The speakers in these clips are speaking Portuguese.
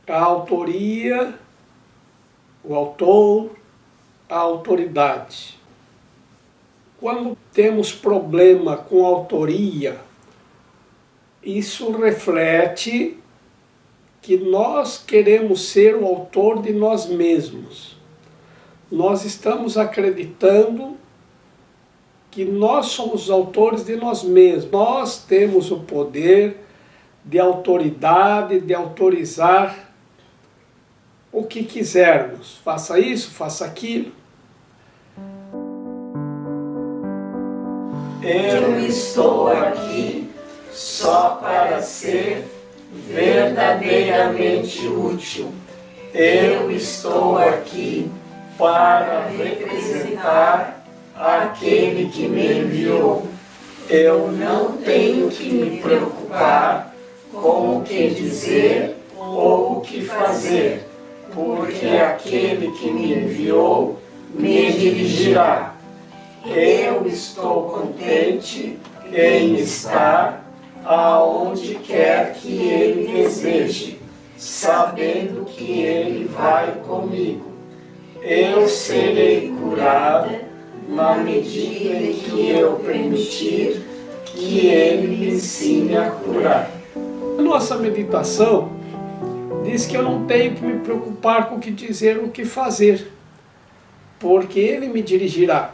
a autoria, o autor, a autoridade. Quando temos problema com a autoria, isso reflete que nós queremos ser o autor de nós mesmos. Nós estamos acreditando que nós somos os autores de nós mesmos. Nós temos o poder de autoridade, de autorizar o que quisermos. Faça isso, faça aquilo. Eu estou aqui só para ser verdadeiramente útil. Eu estou aqui para representar aquele que me enviou. Eu não tenho que me preocupar com o que dizer ou o que fazer, porque aquele que me enviou me dirigirá. Eu estou contente em estar aonde quer que Ele deseje, sabendo que Ele vai comigo. Eu serei curada na medida em que eu permitir que Ele me ensine a curar. Nossa meditação diz que eu não tenho que me preocupar com o que dizer ou o que fazer, porque Ele me dirigirá.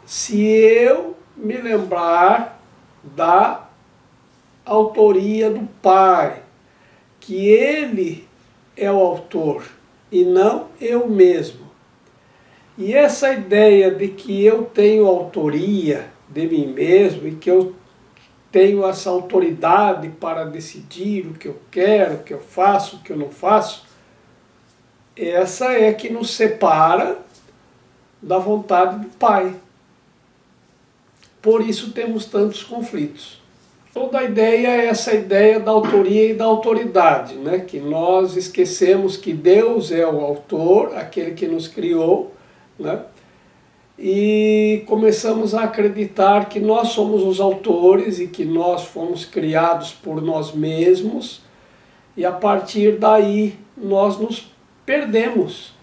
Se eu me lembrar da autoria do Pai, que Ele é o autor e não eu mesmo. E essa ideia de que eu tenho autoria de mim mesmo e que eu tenho essa autoridade para decidir o que eu quero, o que eu faço, o que eu não faço, essa é que nos separa da vontade do Pai. Por isso temos tantos conflitos. Toda a ideia é essa ideia da autoria e da autoridade, né? Que nós esquecemos que Deus é o autor, aquele que nos criou, né? E começamos a acreditar que nós somos os autores e que nós fomos criados por nós mesmos, e a partir daí nós nos perdemos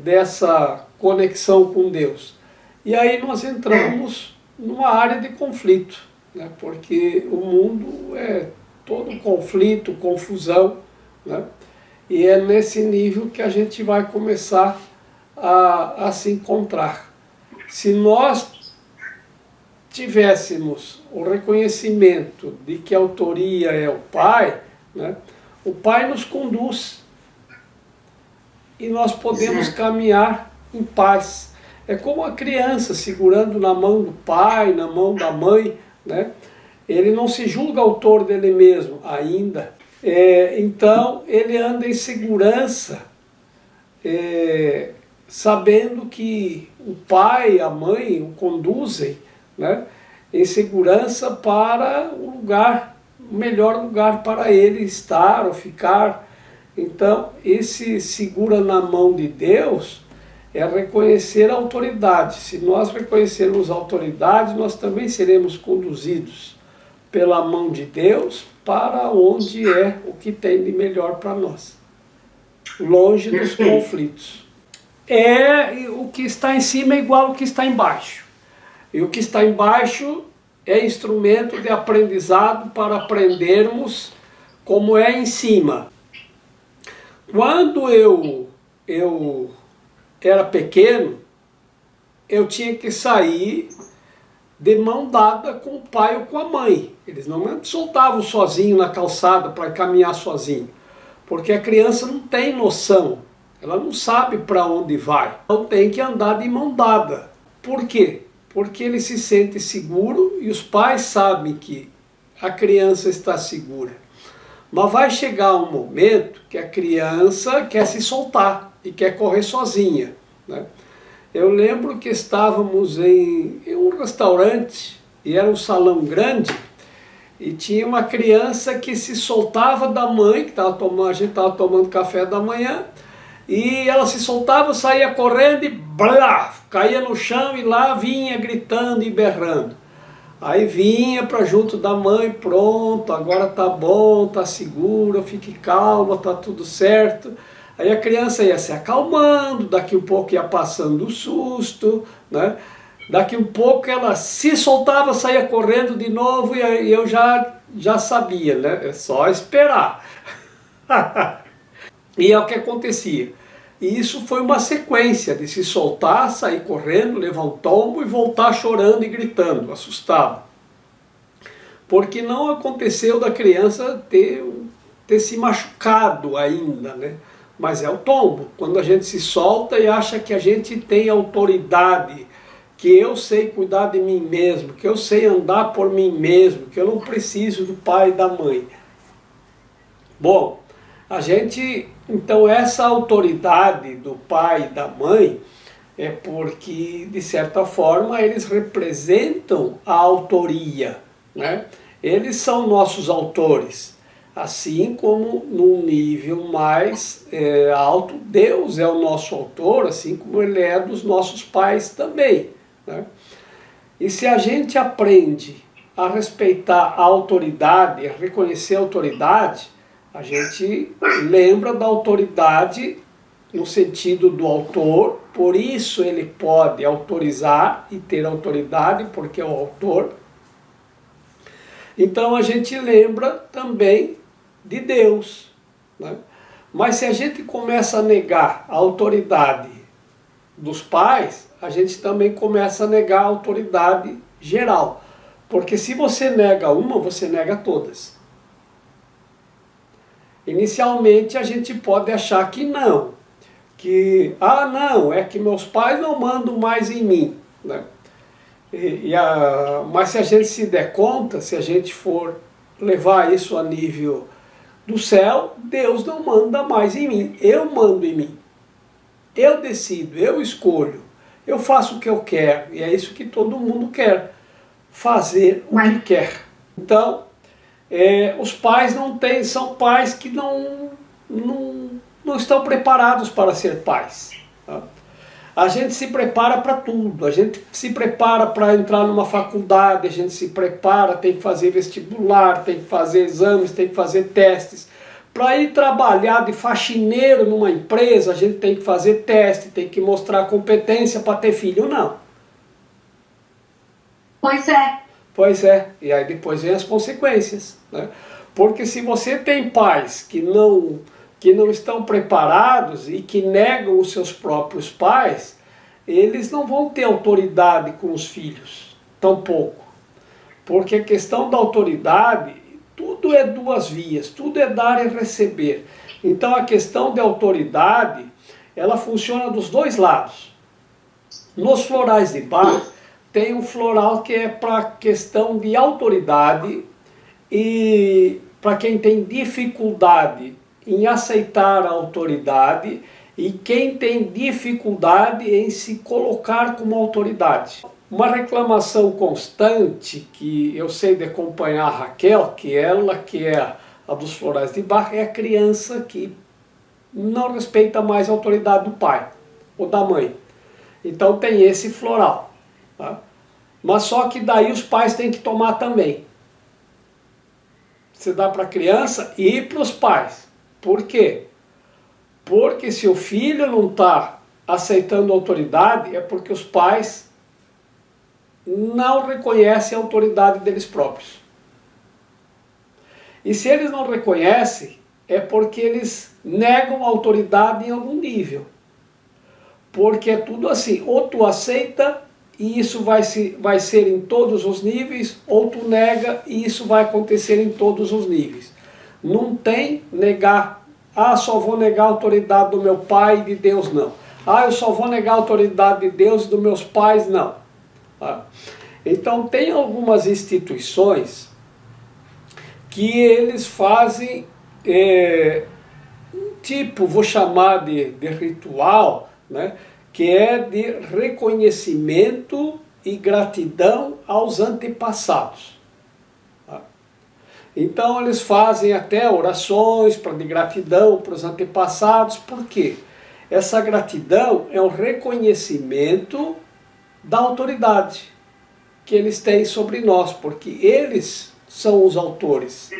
dessa conexão com Deus. E aí nós entramos numa área de conflito, né? Porque o mundo é todo conflito, confusão, né? E é nesse nível que a gente vai começar a se encontrar. Se nós tivéssemos o reconhecimento de que a autoria é o Pai, né? O Pai nos conduz e nós podemos caminhar em paz. É como a criança segurando na mão do pai, na mão da mãe, né? Ele não se julga autor dele mesmo ainda. Então ele anda em segurança, sabendo que o pai, a mãe o conduzem, né? Em segurança para o melhor lugar para ele estar ou ficar. Então esse segura na mão de Deus é reconhecer a autoridade. Se nós reconhecermos a autoridade, nós também seremos conduzidos pela mão de Deus para onde é o que tem de melhor para nós, longe dos conflitos. O que está em cima é igual ao que está embaixo, e o que está embaixo é instrumento de aprendizado para aprendermos como é em cima. Quando eu era pequeno, eu tinha que sair de mão dada com o pai ou com a mãe. Eles não me soltavam sozinho na calçada para caminhar sozinho, porque a criança não tem noção, ela não sabe para onde vai. Então tem que andar de mão dada. Por quê? Porque ele se sente seguro e os pais sabem que a criança está segura. Mas vai chegar um momento que a criança quer se soltar e quer correr sozinha, né? Eu lembro que estávamos em um restaurante e era um salão grande e tinha uma criança que se soltava da mãe, que a gente estava tomando café da manhã, e ela se soltava, saía correndo e blá, caía no chão e lá vinha gritando e berrando. Aí vinha para junto da mãe, pronto, agora tá bom, tá segura, fique calma, tá tudo certo. Aí a criança ia se acalmando, daqui um pouco ia passando o susto, né? Daqui um pouco ela se soltava, saía correndo de novo e aí eu já sabia, né? É só esperar. E é o que acontecia. E isso foi uma sequência de se soltar, sair correndo, levar um tombo e voltar chorando e gritando, assustado. Porque não aconteceu da criança ter se machucado ainda, né? Mas é o tombo, quando a gente se solta e acha que a gente tem autoridade, que eu sei cuidar de mim mesmo, que eu sei andar por mim mesmo, que eu não preciso do pai e da mãe. Bom, a gente, então essa autoridade do pai e da mãe é porque, de certa forma, eles representam a autoria, né? Eles são nossos autores, assim como num nível mais alto, Deus é o nosso autor, assim como Ele é dos nossos pais também, né? E se a gente aprende a respeitar a autoridade, a reconhecer a autoridade, a gente lembra da autoridade no sentido do autor, por isso ele pode autorizar e ter autoridade, porque é o autor. Então a gente lembra também de Deus, né? Mas se a gente começa a negar a autoridade dos pais, a gente também começa a negar a autoridade geral. Porque se você nega uma, você nega todas. Inicialmente a gente pode achar que não, não, é que meus pais não mandam mais em mim, né? Mas se a gente se der conta, se a gente for levar isso a nível do céu, Deus não manda mais em mim, eu mando em mim. Eu decido, eu escolho, eu faço o que eu quero, e é isso que todo mundo quer, fazer o que quer. Então, os pais são pais que não estão preparados para ser pais. Tá? A gente se prepara para tudo, a gente se prepara para entrar numa faculdade, a gente se prepara, tem que fazer vestibular, tem que fazer exames, tem que fazer testes. Para ir trabalhar de faxineiro numa empresa, a gente tem que fazer teste, tem que mostrar competência para ter filho, não. Pois é. Pois é, e aí depois vem as consequências, né? Porque se você tem pais que não estão preparados e que negam os seus próprios pais, eles não vão ter autoridade com os filhos, tampouco. Porque a questão da autoridade, tudo é duas vias, tudo é dar e receber. Então a questão de autoridade, ela funciona dos dois lados. Nos florais de Bach, tem um floral que é para questão de autoridade e para quem tem dificuldade em aceitar a autoridade e quem tem dificuldade em se colocar como autoridade. Uma reclamação constante que eu sei de acompanhar a Raquel, que é a dos florais de Bach, é a criança que não respeita mais a autoridade do pai ou da mãe. Então tem esse floral. Tá? Mas só que daí os pais têm que tomar também. Você dá para a criança e para os pais. Por quê? Porque se o filho não está aceitando autoridade, é porque os pais não reconhecem a autoridade deles próprios. E se eles não reconhecem, é porque eles negam a autoridade em algum nível. Porque é tudo assim, ou tu aceita e isso vai ser em todos os níveis, ou tu nega e isso vai acontecer em todos os níveis. Não tem negar, só vou negar a autoridade do meu pai e de Deus, não. Eu só vou negar a autoridade de Deus e dos meus pais, não. Então tem algumas instituições que eles fazem vou chamar de ritual, né? Que é de reconhecimento e gratidão aos antepassados. Tá? Então eles fazem até orações de gratidão para os antepassados, por quê? Essa gratidão é um reconhecimento da autoridade, que eles têm sobre nós, porque eles são os autores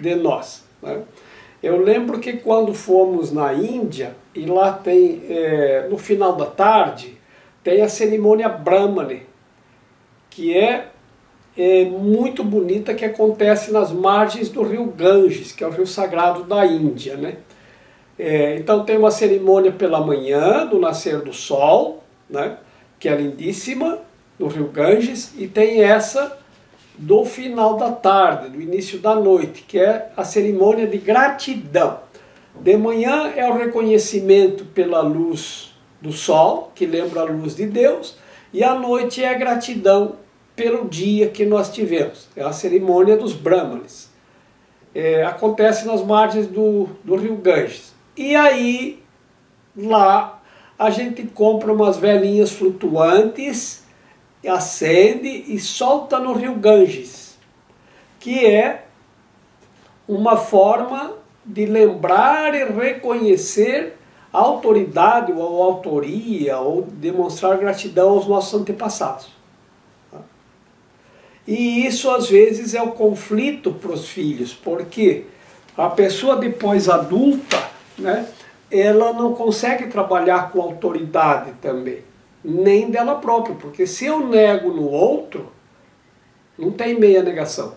de nós, né? Eu lembro que quando fomos na Índia, e lá tem, no final da tarde, tem a cerimônia Brahmane, que é muito bonita, que acontece nas margens do rio Ganges, que é o rio sagrado da Índia, né? Então tem uma cerimônia pela manhã, do nascer do sol, né? Que é lindíssima, no rio Ganges, e tem essa do final da tarde, do início da noite, que é a cerimônia de gratidão. De manhã é o reconhecimento pela luz do sol, que lembra a luz de Deus, e à noite é a gratidão pelo dia que nós tivemos. É a cerimônia dos Brahmanes. Acontece nas margens do rio Ganges. E aí, lá, a gente compra umas velinhas flutuantes, acende e solta no rio Ganges, que é uma forma de lembrar e reconhecer a autoridade ou a autoria, ou demonstrar gratidão aos nossos antepassados. E isso às vezes é o conflito para os filhos, porque a pessoa depois adulta, né, ela não consegue trabalhar com autoridade também, nem dela própria, porque se eu nego no outro, não tem meia negação.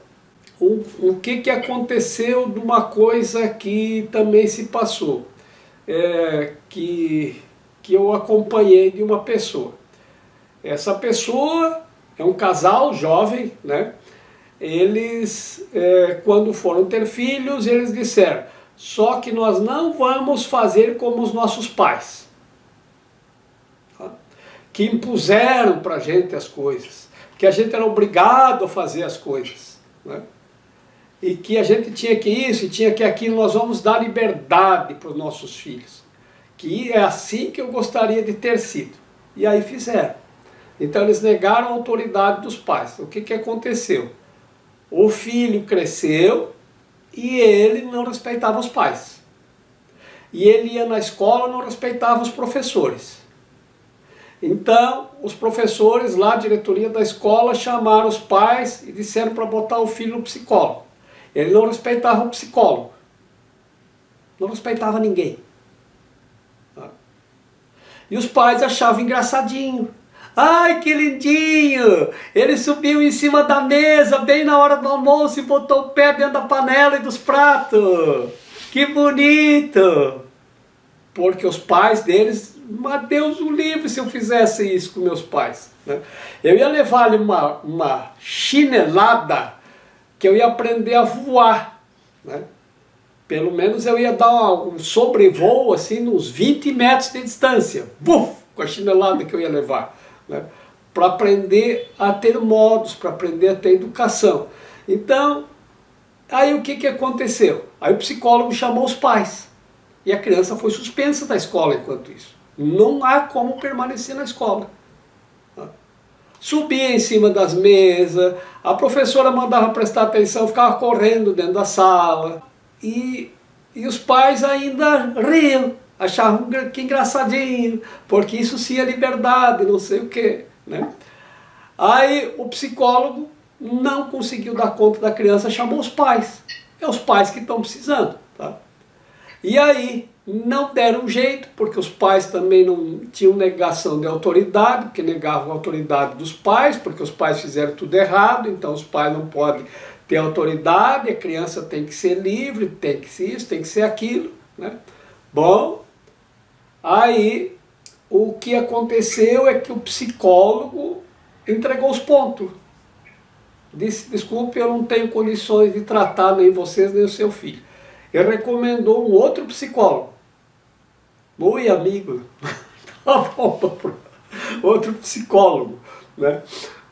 O que aconteceu de uma coisa que também se passou, que eu acompanhei de uma pessoa. Essa pessoa é um casal jovem, né? Eles, quando foram ter filhos, eles disseram: só que nós não vamos fazer como os nossos pais, que impuseram para a gente as coisas, que a gente era obrigado a fazer as coisas, né? E que a gente tinha que isso e tinha que aquilo. Nós vamos dar liberdade para os nossos filhos, que é assim que eu gostaria de ter sido. E aí fizeram. Então eles negaram a autoridade dos pais. O que aconteceu? O filho cresceu e ele não respeitava os pais. E ele ia na escola e não respeitava os professores. Então, os professores lá, a diretoria da escola, chamaram os pais e disseram para botar o filho no psicólogo. Ele não respeitava o psicólogo. Não respeitava ninguém. E os pais achavam engraçadinho. Ai, que lindinho! Ele subiu em cima da mesa, bem na hora do almoço, e botou o pé dentro da panela e dos pratos. Que bonito! Porque os pais deles, mas Deus o livre se eu fizesse isso com meus pais, né? Eu ia levar-lhe uma chinelada, que eu ia aprender a voar, né? Pelo menos eu ia dar um sobrevoo assim, uns 20 metros de distância, buf, com a chinelada que eu ia levar, né? Para aprender a ter modos, para aprender a ter educação. Então, aí o que aconteceu? Aí o psicólogo chamou os pais, e a criança foi suspensa da escola enquanto isso. Não há como permanecer na escola. Subia em cima das mesas, a professora mandava prestar atenção, ficava correndo dentro da sala, e os pais ainda riam, achavam que engraçadinho, porque isso sim é liberdade, não sei o quê, né? Aí o psicólogo não conseguiu dar conta da criança, chamou os pais. É os pais que estão precisando, tá? E aí não deram jeito, porque os pais também não tinham negação de autoridade, porque negavam a autoridade dos pais, porque os pais fizeram tudo errado, então os pais não podem ter autoridade, a criança tem que ser livre, tem que ser isso, tem que ser aquilo, né? Bom, aí o que aconteceu é que o psicólogo entregou os pontos. Disse: desculpe, eu não tenho condições de tratar nem vocês nem o seu filho. Ele recomendou um outro psicólogo. Oi, amigo. Outro psicólogo, né?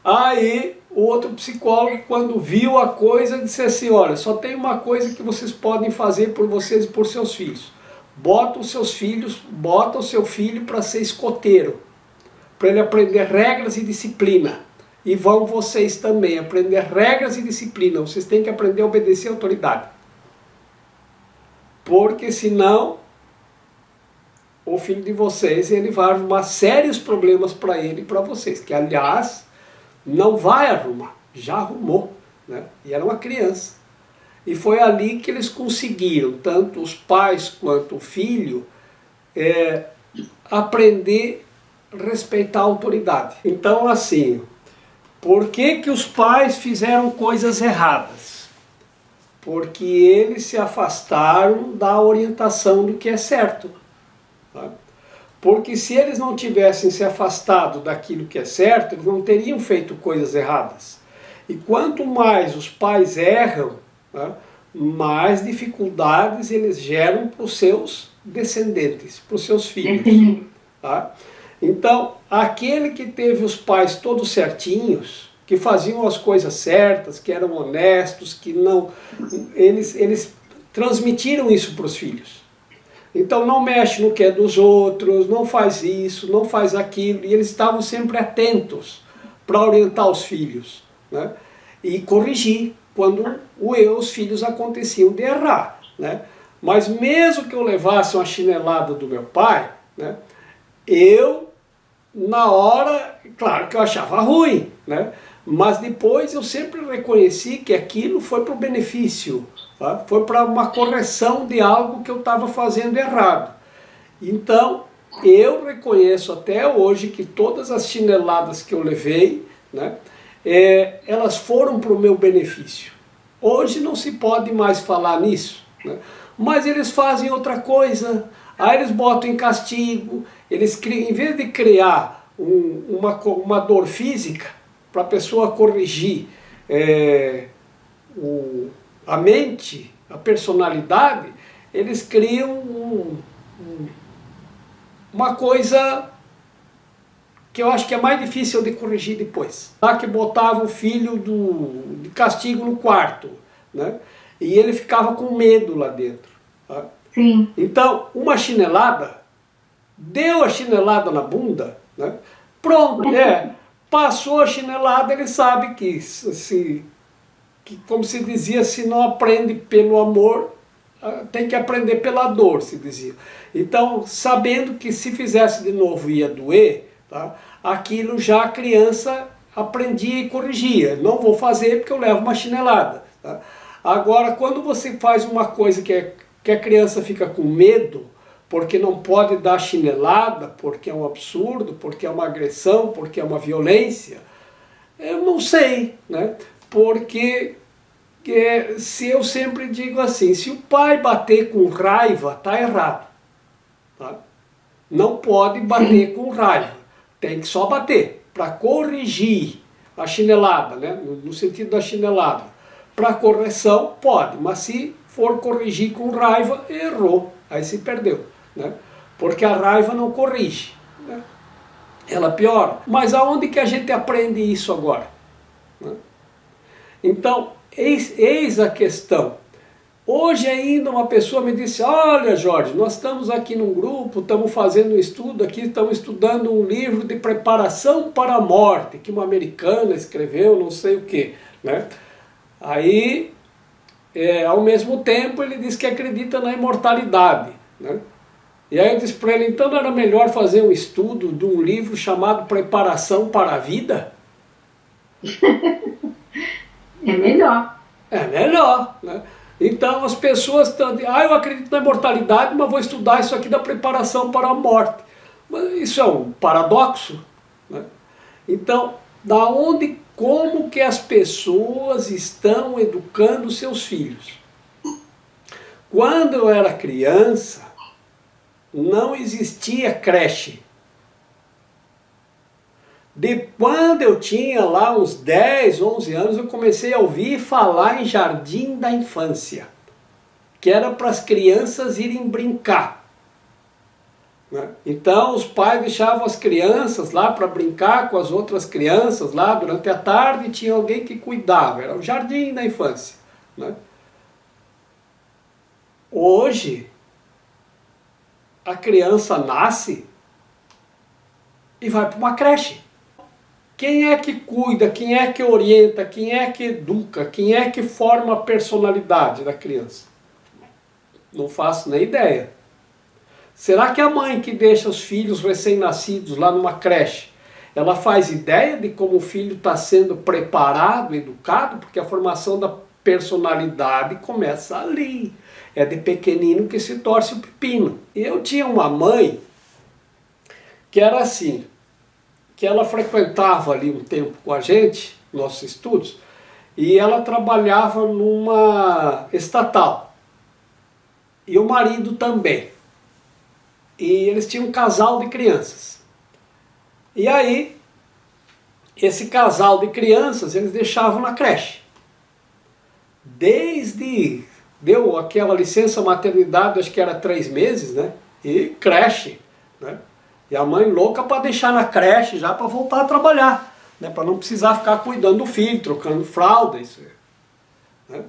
Aí o outro psicólogo, quando viu a coisa, disse assim: olha, só tem uma coisa que vocês podem fazer por vocês e por seus filhos. Bota o seu filho para ser escoteiro, para ele aprender regras e disciplina. E vão vocês também aprender regras e disciplina. Vocês têm que aprender a obedecer à autoridade. Porque senão o filho de vocês, ele vai arrumar sérios problemas para ele e para vocês. Que aliás, não vai arrumar, já arrumou, né? E era uma criança. E foi ali que eles conseguiram, tanto os pais quanto o filho, aprender a respeitar a autoridade. Então, assim, por que os pais fizeram coisas erradas? Porque eles se afastaram da orientação do que é certo. Tá? Porque se eles não tivessem se afastado daquilo que é certo, eles não teriam feito coisas erradas. E quanto mais os pais erram, tá, mais dificuldades eles geram para os seus descendentes, para os seus filhos. Tá? Então, aquele que teve os pais todos certinhos, que faziam as coisas certas, que eram honestos, que não... Eles transmitiram isso para os filhos. Então não mexe no que é dos outros, não faz isso, não faz aquilo, e eles estavam sempre atentos para orientar os filhos, né? E corrigir quando os filhos aconteciam de errar, né? Mas mesmo que eu levasse uma chinelada do meu pai, né, eu, na hora, claro que eu achava ruim, né? Mas depois eu sempre reconheci que aquilo foi para o benefício, tá? Foi para uma correção de algo que eu estava fazendo errado. Então, eu reconheço até hoje que todas as chineladas que eu levei, né, elas foram para o meu benefício. Hoje não se pode mais falar nisso, né? Mas eles fazem outra coisa, aí eles botam em castigo, eles criam, em vez de criar uma dor física, para a pessoa corrigir a mente, a personalidade, eles criam uma coisa que eu acho que é mais difícil de corrigir depois. Lá que botava o filho de castigo no quarto, né? E ele ficava com medo lá dentro. Tá? Sim. Então, uma chinelada, deu a chinelada na bunda, né? Pronto, passou a chinelada, ele sabe que, como se dizia, se não aprende pelo amor, tem que aprender pela dor, se dizia. Então, sabendo que se fizesse de novo ia doer, tá? Aquilo já a criança aprendia e corrigia. Não vou fazer porque eu levo uma chinelada. Tá? Agora, quando você faz uma coisa que a criança fica com medo, porque não pode dar chinelada, porque é um absurdo, porque é uma agressão, porque é uma violência, eu não sei, né? Porque se eu sempre digo assim, se o pai bater com raiva, está errado. Tá? Não pode bater com raiva, tem que só bater, para corrigir a chinelada, né? No sentido da chinelada. Para correção, pode, mas se for corrigir com raiva, errou, aí se perdeu. Né? Porque a raiva não corrige, né? Ela piora. Mas aonde que a gente aprende isso agora? Né? Então, eis a questão. Hoje ainda uma pessoa me disse, olha Jorge, nós estamos aqui num grupo, estamos fazendo um estudo aqui, estamos estudando um livro de preparação para a morte, que uma americana escreveu, não sei o que, né? Aí, ao mesmo tempo, ele diz que acredita na imortalidade, né? E aí eu disse para ele, então não era melhor fazer um estudo de um livro chamado Preparação para a Vida? É melhor. É melhor, né? Então as pessoas estão, eu acredito na imortalidade, mas vou estudar isso aqui da preparação para a morte. Mas isso é um paradoxo, né? Então, como que as pessoas estão educando seus filhos? Quando eu era criança, não existia creche. Quando eu tinha lá uns 10, 11 anos, eu comecei a ouvir falar em jardim da infância, que era para as crianças irem brincar. Né? Então os pais deixavam as crianças lá para brincar com as outras crianças lá durante a tarde, e tinha alguém que cuidava, era o jardim da infância. Né? Hoje, a criança nasce e vai para uma creche. Quem é que cuida, quem é que orienta, quem é que educa, quem é que forma a personalidade da criança? Não faço nem ideia. Será que a mãe que deixa os filhos recém-nascidos lá numa creche, ela faz ideia de como o filho está sendo preparado, educado, porque a formação da personalidade começa ali. É de pequenino que se torce o pepino. E eu tinha uma mãe que era assim, que ela frequentava ali um tempo com a gente, nossos estudos, e ela trabalhava numa estatal. E o marido também. E eles tinham um casal de crianças. E aí, esse casal de crianças, eles deixavam na creche. Deu aquela licença maternidade, acho que era 3 meses, né? E creche, né? E a mãe louca para deixar na creche já para voltar a trabalhar, né? Para não precisar ficar cuidando do filho, trocando fralda, isso, né?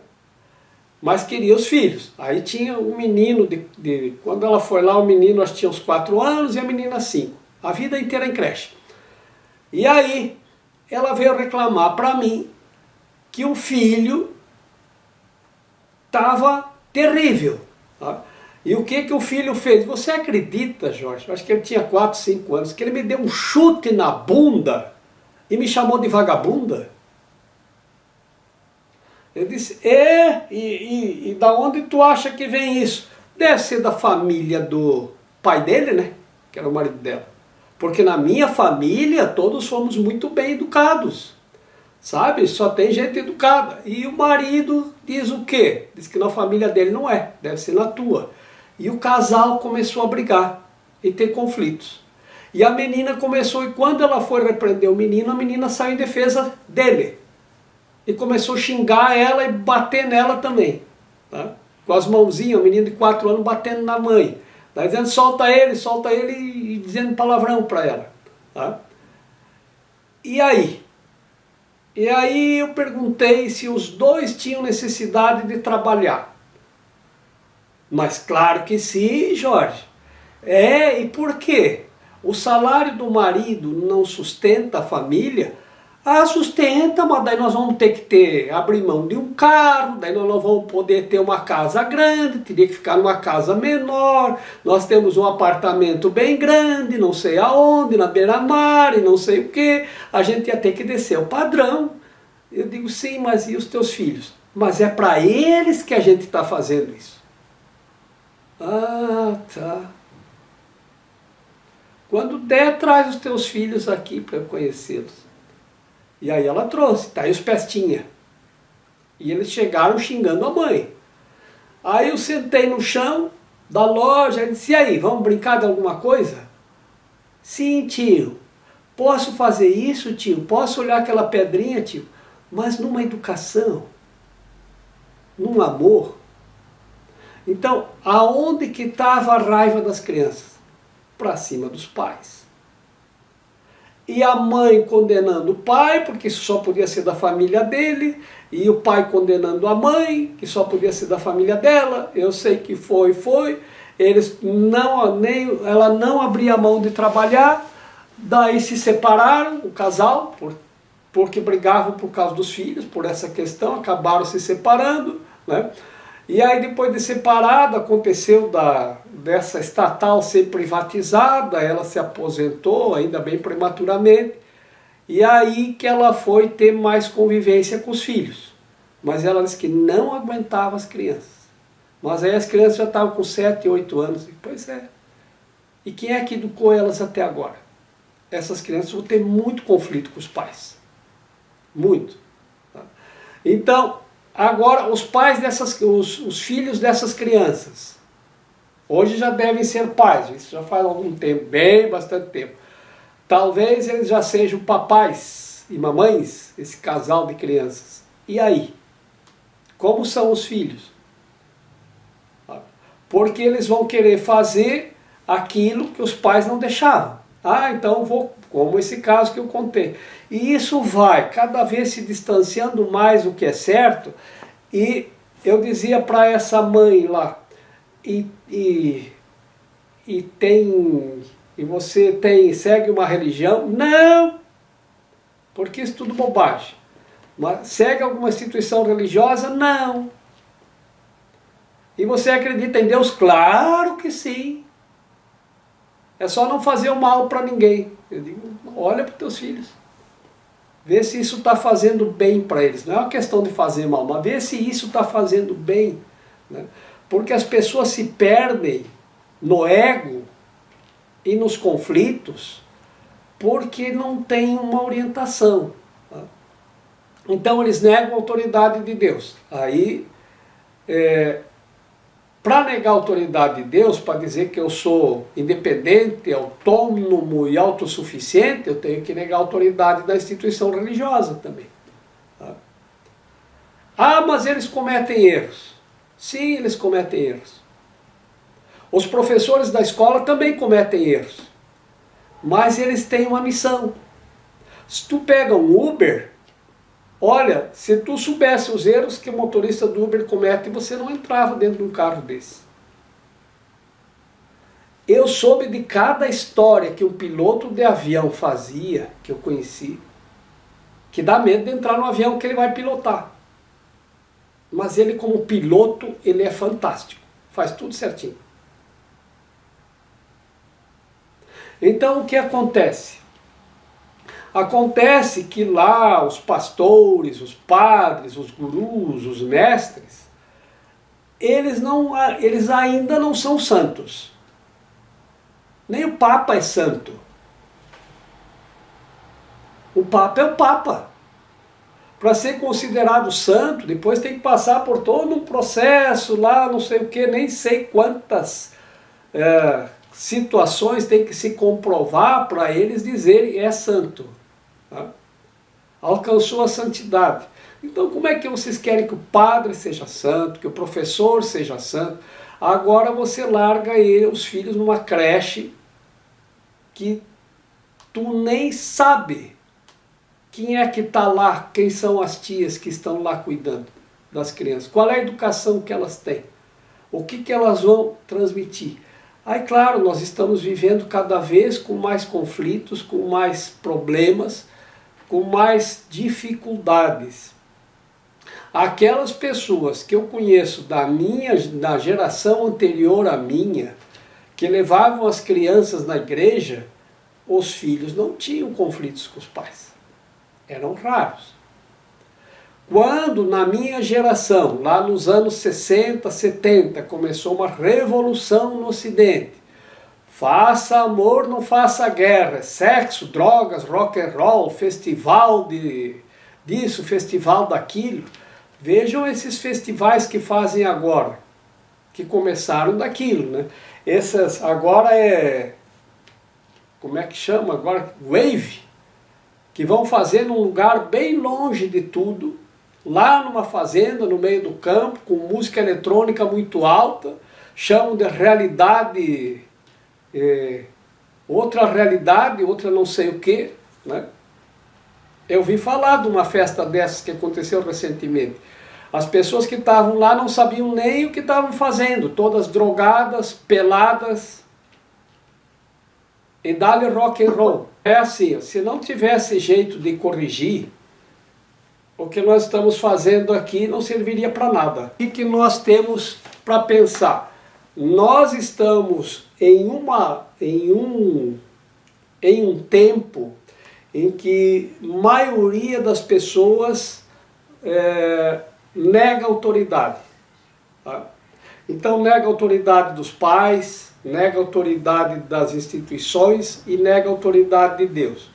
Mas queria os filhos. Aí tinha um menino, quando ela foi lá, o menino acho que tinha uns 4 anos e a menina 5. A vida inteira em creche. E aí, ela veio reclamar para mim que o filho estava terrível. Tá? E o que o filho fez? Você acredita, Jorge? Acho que ele tinha 4, 5 anos, que ele me deu um chute na bunda e me chamou de vagabunda? Eu disse, e da onde tu acha que vem isso? Deve ser da família do pai dele, né? Que era o marido dela. Porque na minha família todos fomos muito bem educados. Sabe? Só tem gente educada. E o marido diz o quê? Diz que na família dele não é, deve ser na tua. E o casal começou a brigar e ter conflitos. E a menina começou, e quando ela foi repreender o menino, a menina saiu em defesa dele. E começou a xingar ela e bater nela também. Tá? Com as mãozinhas, o menino de 4 anos batendo na mãe. Tá dizendo, solta ele e dizendo palavrão para ela. Tá? E aí? E aí eu perguntei se os dois tinham necessidade de trabalhar. Mas claro que sim, Jorge. E por quê? O salário do marido não sustenta a família? Sustenta, mas daí nós vamos ter que abrir mão de um carro, daí nós não vamos poder ter uma casa grande, teria que ficar numa casa menor, nós temos um apartamento bem grande, não sei aonde, na beira-mar e não sei o que, a gente ia ter que descer o padrão. Eu digo, sim, mas e os teus filhos? Mas é para eles que a gente está fazendo isso. Tá. Quando der, traz os teus filhos aqui para eu conhecê-los. E aí ela trouxe, tá aí os pestinha. E eles chegaram xingando a mãe. Aí eu sentei no chão da loja e disse, e aí, vamos brincar de alguma coisa? Sim, tio. Posso fazer isso, tio? Posso olhar aquela pedrinha, tio? Mas numa educação, num amor. Então, aonde que estava a raiva das crianças? Para cima dos pais. E a mãe condenando o pai, porque isso só podia ser da família dele, e o pai condenando a mãe, que só podia ser da família dela. Eu sei que foi. Ela não abria mão de trabalhar, daí se separaram, o casal, porque brigavam por causa dos filhos, por essa questão, acabaram se separando, né? E aí depois de separado, aconteceu dessa estatal ser privatizada, ela se aposentou, ainda bem prematuramente, e aí que ela foi ter mais convivência com os filhos. Mas ela disse que não aguentava as crianças. Mas aí as crianças já estavam com 7, 8 anos. Pois é. E quem é que educou elas até agora? Essas crianças vão ter muito conflito com os pais. Muito. Tá? Então, agora os pais os filhos dessas crianças, hoje já devem ser pais, isso já faz algum tempo, bastante tempo. Talvez eles já sejam papais e mamães, esse casal de crianças. E aí? Como são os filhos? Porque eles vão querer fazer aquilo que os pais não deixavam. Então vou, como esse caso que eu contei. E isso vai cada vez se distanciando mais do que é certo. E eu dizia para essa mãe lá, você segue uma religião? Não! Porque isso é tudo bobagem. Mas segue alguma instituição religiosa? Não! E você acredita em Deus? Claro que sim! É só não fazer o mal para ninguém. Eu digo, olha para os teus filhos. Vê se isso está fazendo bem para eles. Não é uma questão de fazer mal, mas vê se isso está fazendo bem. Né? Porque as pessoas se perdem no ego e nos conflitos porque não tem uma orientação. Tá? Então eles negam a autoridade de Deus. Aí, para negar a autoridade de Deus, para dizer que eu sou independente, autônomo e autossuficiente, eu tenho que negar a autoridade da instituição religiosa também. Tá? Ah, mas eles cometem erros. Sim, eles cometem erros. Os professores da escola também cometem erros. Mas eles têm uma missão. Se tu pega um Uber, olha, se tu soubesse os erros que o motorista do Uber comete, você não entrava dentro de um carro desse. Eu soube de cada história que um piloto de avião fazia, que eu conheci, que dá medo de entrar no avião que ele vai pilotar. Mas ele, como piloto, ele é fantástico. Faz tudo certinho. Então, o que acontece? Acontece que lá os pastores, os padres, os gurus, os mestres, eles ainda não são santos. Nem o Papa é santo. O Papa é o Papa. Para ser considerado santo, depois tem que passar por todo um processo lá, não sei o que, nem sei quantas situações tem que se comprovar para eles dizerem é santo. Tá? Alcançou a santidade. Então como é que vocês querem que o padre seja santo, que o professor seja santo? Agora você larga os filhos numa creche que tu nem sabe quem é que está lá, quem são as tias que estão lá cuidando das crianças, qual é a educação que elas têm, o que elas vão transmitir. Aí, claro, nós estamos vivendo cada vez com mais conflitos, com mais problemas, com mais dificuldades. Aquelas pessoas que eu conheço da geração anterior à minha, que levavam as crianças na igreja, os filhos não tinham conflitos com os pais. Eram raros. Quando na minha geração, lá nos anos 60, 70, começou uma revolução no Ocidente, faça amor, não faça guerra, sexo, drogas, rock and roll, festival disso, festival daquilo. Vejam esses festivais que fazem agora, que começaram daquilo, né? Essas agora como é que chama agora? Wave, que vão fazer num lugar bem longe de tudo, lá numa fazenda, no meio do campo, com música eletrônica muito alta, chamam de realidade, outra realidade, outra não sei o que, né? Eu vi falar de uma festa dessas que aconteceu recentemente. As pessoas que estavam lá não sabiam nem o que estavam fazendo, todas drogadas, peladas, e dá-lhe rock and roll. É assim, se não tivesse jeito de corrigir, o que nós estamos fazendo aqui não serviria para nada. O que nós temos para pensar? Nós estamos em um tempo em que a maioria das pessoas nega autoridade. Tá? Então nega a autoridade dos pais, nega a autoridade das instituições e nega a autoridade de Deus.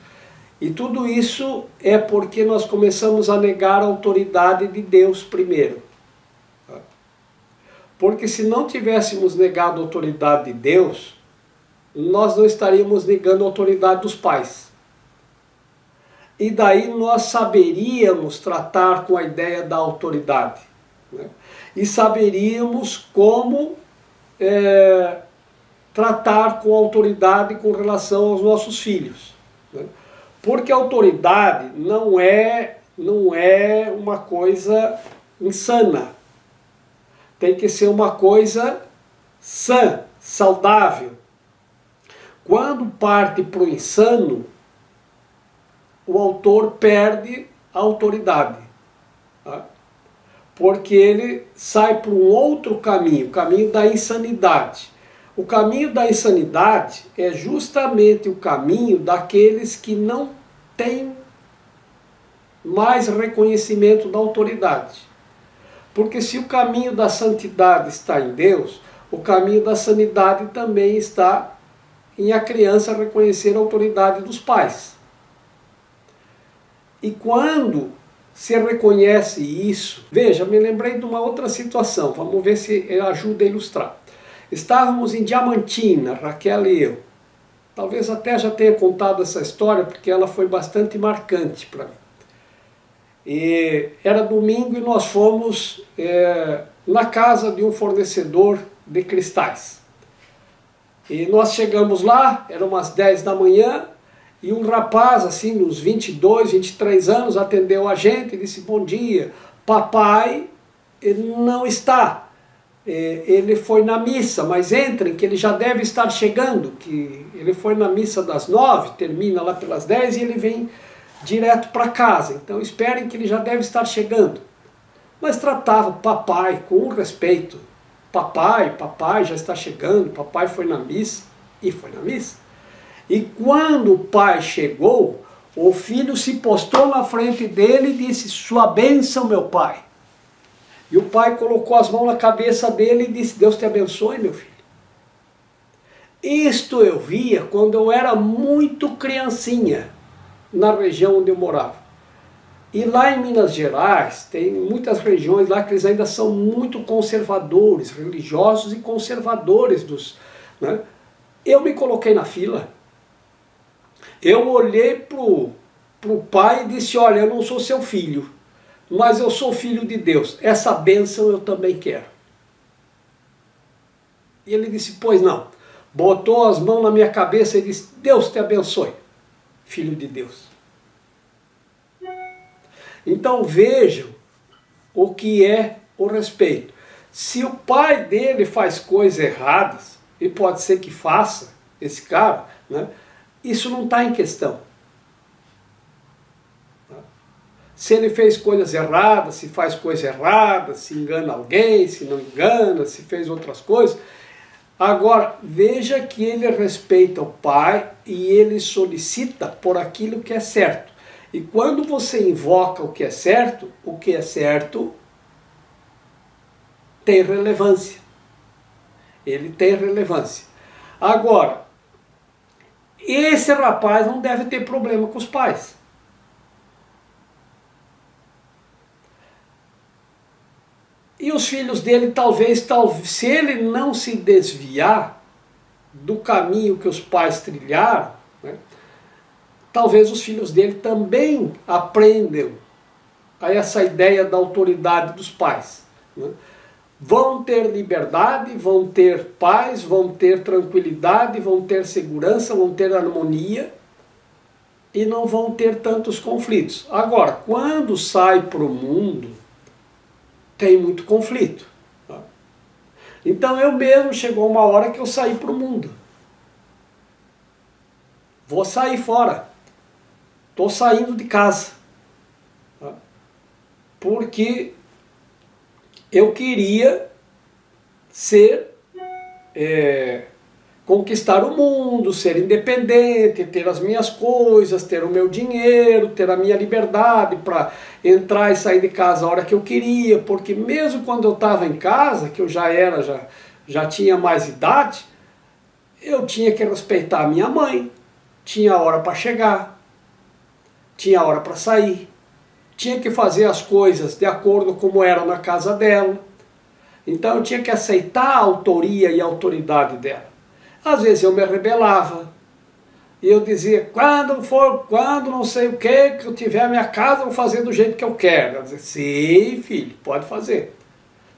E tudo isso é porque nós começamos a negar a autoridade de Deus primeiro. Tá? Porque se não tivéssemos negado a autoridade de Deus, nós não estaríamos negando a autoridade dos pais. E daí nós saberíamos tratar com a ideia da autoridade. Né? E saberíamos como tratar com a autoridade com relação aos nossos filhos. Né? Porque a autoridade não é uma coisa insana. Tem que ser uma coisa sã, saudável. Quando parte para o insano, o autor perde a autoridade. Tá? Porque ele sai para um outro caminho, o caminho da insanidade. O caminho da insanidade é justamente o caminho daqueles que não têm mais reconhecimento da autoridade. Porque se o caminho da santidade está em Deus, o caminho da sanidade também está em a criança reconhecer a autoridade dos pais. E quando se reconhece isso, veja, me lembrei de uma outra situação, vamos ver se ajuda a ilustrar. Estávamos em Diamantina, Raquel e eu. Talvez até já tenha contado essa história, porque ela foi bastante marcante para mim. E era domingo e nós fomos na casa de um fornecedor de cristais. E nós chegamos lá, eram umas 10 da manhã, e um rapaz, assim, uns 22, 23 anos, atendeu a gente e disse: bom dia, papai não está. Ele foi na missa, mas entrem que ele já deve estar chegando, que ele foi na missa das 9, termina lá pelas 10 e ele vem direto para casa, então esperem que ele já deve estar chegando. Mas tratava papai com respeito. Papai já está chegando, papai foi na missa, e foi na missa. E quando o pai chegou, o filho se postou na frente dele e disse: sua bênção, meu pai. E o pai colocou as mãos na cabeça dele e disse: Deus te abençoe, meu filho. Isto eu via quando eu era muito criancinha, na região onde eu morava. E lá em Minas Gerais, tem muitas regiões lá que eles ainda são muito conservadores, religiosos e conservadores. Né? Eu me coloquei na fila. Eu olhei pro pai e disse: olha, eu não sou seu filho, mas eu sou filho de Deus. Essa bênção eu também quero. E ele disse: pois não. Botou as mãos na minha cabeça e disse: Deus te abençoe, filho de Deus. Então vejam o que é o respeito. Se o pai dele faz coisas erradas, e pode ser que faça, esse cara, né, isso não está em questão. Se ele fez coisas erradas, se faz coisa errada, se engana alguém, se não engana, se fez outras coisas. Agora, veja que ele respeita o pai e ele solicita por aquilo que é certo. E quando você invoca o que é certo tem relevância. Ele tem relevância. Agora, esse rapaz não deve ter problema com os pais. E os filhos dele, talvez, se ele não se desviar do caminho que os pais trilharam, né, talvez os filhos dele também aprendam a essa ideia da autoridade dos pais. Né? Vão ter liberdade, vão ter paz, vão ter tranquilidade, vão ter segurança, vão ter harmonia e não vão ter tantos conflitos. Agora, quando sai para o mundo, tem muito conflito. Tá? Então eu mesmo, chegou uma hora que eu saí para o mundo. Vou sair fora. Estou saindo de casa. Tá? Porque eu queria conquistar o mundo, ser independente, ter as minhas coisas, ter o meu dinheiro, ter a minha liberdade para entrar e sair de casa a hora que eu queria, porque mesmo quando eu estava em casa, que eu já tinha mais idade, eu tinha que respeitar a minha mãe, tinha hora para chegar, tinha hora para sair, tinha que fazer as coisas de acordo como era na casa dela, então eu tinha que aceitar a autoria e a autoridade dela. Às vezes eu me rebelava, e eu dizia: quando não sei o que eu tiver a minha casa, eu vou fazer do jeito que eu quero. Ela dizia: sim, filho, pode fazer.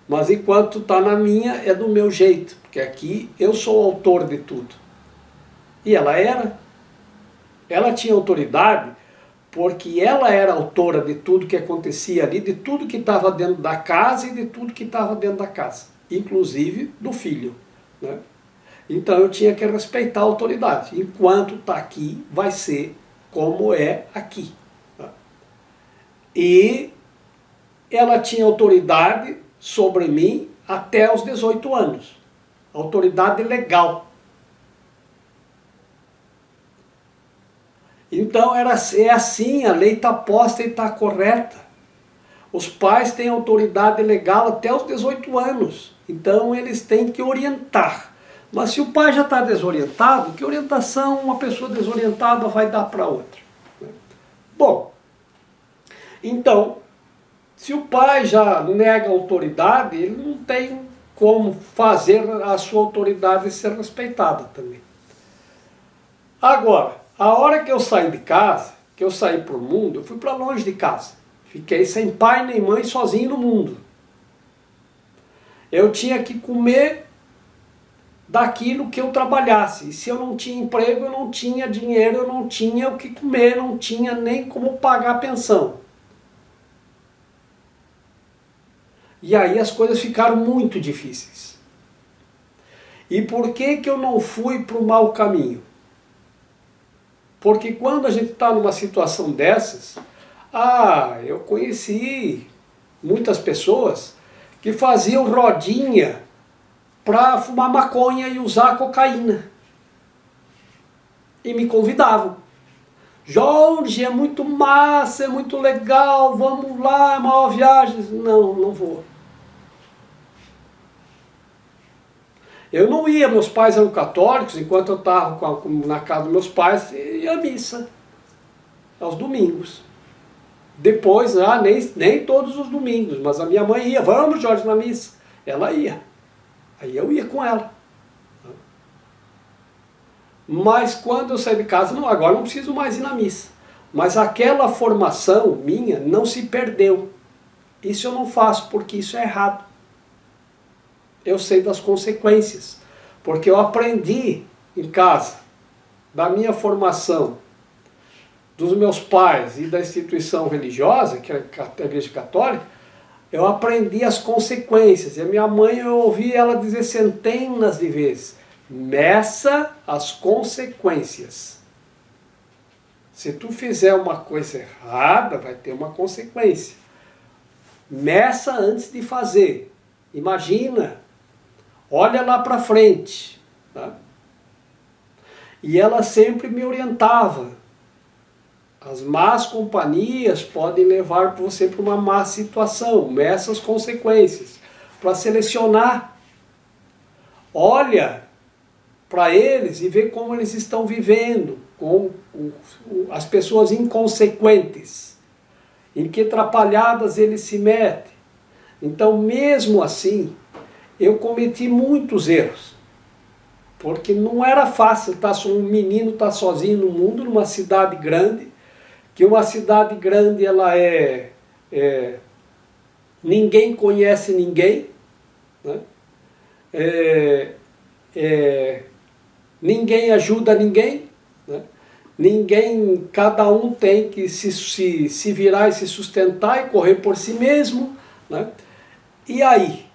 Mas enquanto tu está na minha, é do meu jeito, porque aqui eu sou o autor de tudo. E ela era. Ela tinha autoridade, porque ela era autora de tudo que acontecia ali, de tudo que estava dentro da casa e de tudo que estava dentro da casa, inclusive do filho, né? Então eu tinha que respeitar a autoridade. Enquanto está aqui, vai ser como é aqui. Tá? E ela tinha autoridade sobre mim até os 18 anos. autoridade legal. Então é assim, a lei está posta e está correta. Os pais têm autoridade legal até os 18 anos, então eles têm que orientar. Mas se o pai já está desorientado, que orientação uma pessoa desorientada vai dar para outra? Bom, então, se o pai já nega autoridade, ele não tem como fazer a sua autoridade ser respeitada também. Agora, a hora que eu saí de casa, que eu saí para o mundo, eu fui para longe de casa. Fiquei sem pai nem mãe, sozinho no mundo. Eu tinha que comer daquilo que eu trabalhasse. E se eu não tinha emprego, eu não tinha dinheiro, eu não tinha o que comer, não tinha nem como pagar a pensão. E aí as coisas ficaram muito difíceis. E por que eu não fui para o mau caminho? Porque quando a gente está numa situação dessas, eu conheci muitas pessoas que faziam rodinha para fumar maconha e usar cocaína. E me convidavam. Jorge, é muito massa, é muito legal, vamos lá, é uma viagem. Não, não vou. Eu não ia, meus pais eram católicos, enquanto eu estava na casa dos meus pais, ia à missa, aos domingos. Depois, nem todos os domingos, mas a minha mãe ia, vamos Jorge na missa. Ela ia, aí eu ia com ela. Mas quando eu saí de casa, não, agora não preciso mais ir na missa. Mas aquela formação minha não se perdeu. Isso eu não faço, porque isso é errado. Eu sei das consequências, porque eu aprendi em casa, da minha formação, dos meus pais e da instituição religiosa, que é a Igreja Católica, eu aprendi as consequências. E a minha mãe, eu ouvi ela dizer centenas de vezes, meça as consequências. Se tu fizer uma coisa errada, vai ter uma consequência. Meça antes de fazer. Imagina. Olha lá para frente. Tá? E ela sempre me orientava. As más companhias podem levar você para uma má situação. Meça as consequências. Para selecionar. Olha para eles e vê como eles estão vivendo. Com as pessoas inconsequentes. Em que atrapalhadas eles se metem. Então, mesmo assim, eu cometi muitos erros, porque não era fácil um menino estar sozinho no mundo, numa cidade grande, que uma cidade grande ela ninguém conhece ninguém, né? Ninguém ajuda ninguém, né? Cada um tem que se virar e se sustentar e correr por si mesmo, né? E aí?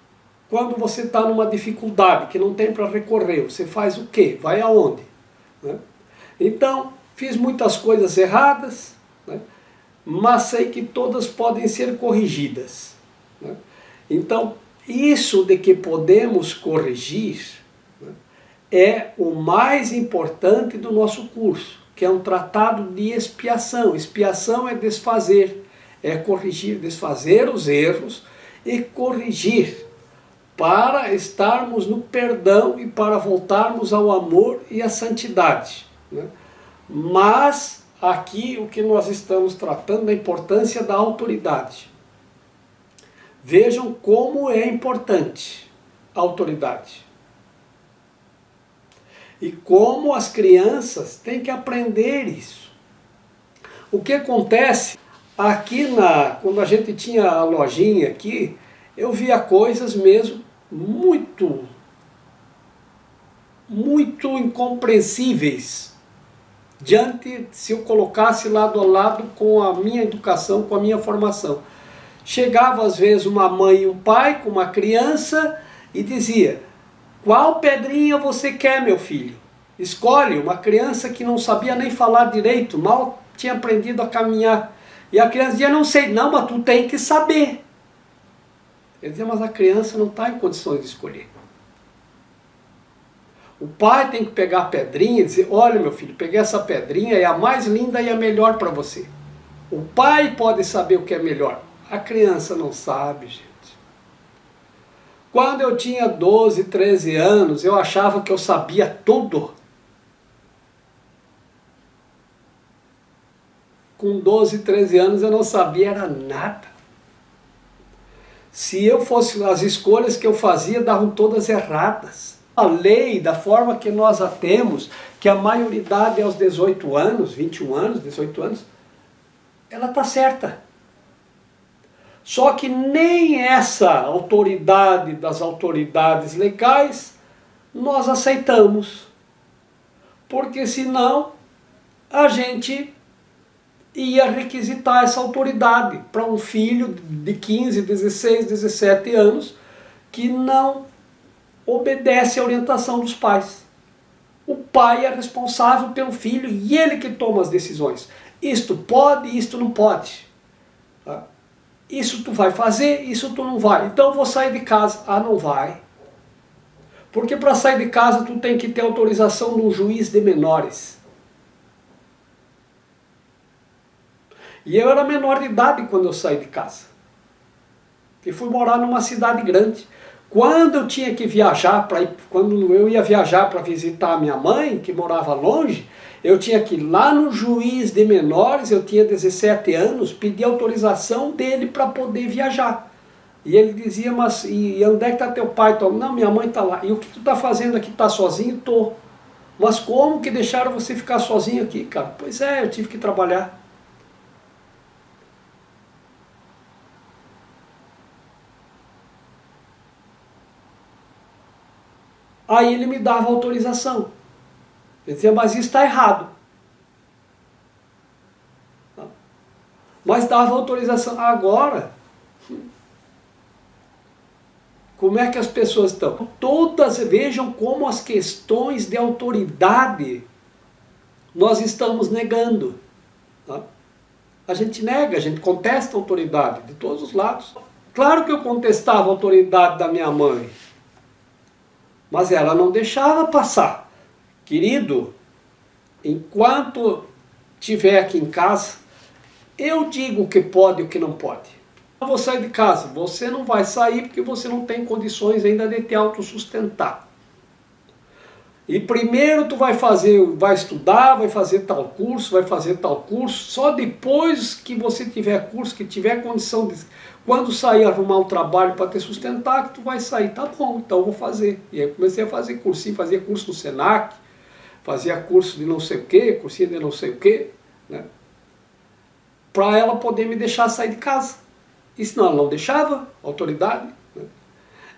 Quando você está numa dificuldade que não tem para recorrer, você faz o quê? Vai aonde? Né? Então, fiz muitas coisas erradas, né? Mas sei que todas podem ser corrigidas. Né? Então, isso de que podemos corrigir, né, é o mais importante do nosso curso, que é um tratado de expiação. Expiação é desfazer, é corrigir, desfazer os erros e corrigir, para estarmos no perdão e para voltarmos ao amor e à santidade. Né? Mas aqui o que nós estamos tratando é a importância da autoridade. Vejam como é importante a autoridade. E como as crianças têm que aprender isso. O que acontece aqui, quando a gente tinha a lojinha aqui, eu via coisas mesmo muito incompreensíveis se eu colocasse lado a lado com a minha educação, com a minha formação. Chegava às vezes uma mãe e um pai com uma criança e dizia: qual pedrinha você quer, meu filho? Escolhe. Uma criança que não sabia nem falar direito, mal tinha aprendido a caminhar. E a criança dizia: não sei. Não, mas tu tem que saber. Ele dizia: mas a criança não está em condições de escolher. O pai tem que pegar a pedrinha e dizer, olha meu filho, peguei essa pedrinha, é a mais linda e a melhor para você. O pai pode saber o que é melhor. A criança não sabe, gente. Quando eu tinha 12, 13 anos, eu achava que eu sabia tudo. Com 12, 13 anos eu não sabia era nada. Se eu fosse, as escolhas que eu fazia davam todas erradas. A lei, da forma que nós a temos, que a maioridade é aos 18 anos, 21 anos, 18 anos, ela está certa. Só que nem essa autoridade das autoridades legais nós aceitamos. Porque senão a gente ia requisitar essa autoridade para um filho de 15, 16, 17 anos que não obedece à orientação dos pais. O pai é responsável pelo filho e ele que toma as decisões. Isto pode, isto não pode. Tá? Isso tu vai fazer, isso tu não vai. Então eu vou sair de casa. Ah, não vai. Porque para sair de casa tu tem que ter autorização de um juiz de menores. E eu era menor de idade quando eu saí de casa. E fui morar numa cidade grande. Quando eu tinha que viajar, quando eu ia viajar para visitar a minha mãe, que morava longe, eu tinha que ir lá no juiz de menores, eu tinha 17 anos, pedir autorização dele para poder viajar. E ele dizia, mas e onde é que está teu pai? Não, minha mãe está lá. E o que tu está fazendo aqui? Está sozinho? Tô. Mas como que deixaram você ficar sozinho aqui, cara? Pois é, eu tive que trabalhar. Aí ele me dava autorização. Ele dizia, mas isso está errado. Mas dava autorização. Agora, como é que as pessoas estão? Todas vejam como as questões de autoridade nós estamos negando. Tá? A gente nega, a gente contesta a autoridade de todos os lados. Claro que eu contestava a autoridade da minha mãe. Mas ela não deixava passar. Querido, enquanto estiver aqui em casa, eu digo o que pode e o que não pode. Eu vou sair de casa. Você não vai sair porque você não tem condições ainda de te autossustentar. E primeiro tu vai estudar, vai fazer tal curso, vai fazer tal curso. Só depois que você tiver curso, que tiver condição de... Quando sair arrumar um trabalho para te sustentar, que tu vai sair. Tá bom, então eu vou fazer. E aí eu comecei a fazer cursinho, fazia curso no Senac, fazia curso de não sei o quê, cursinho de não sei o quê, né? Para ela poder me deixar sair de casa. E senão ela não deixava, autoridade. Né?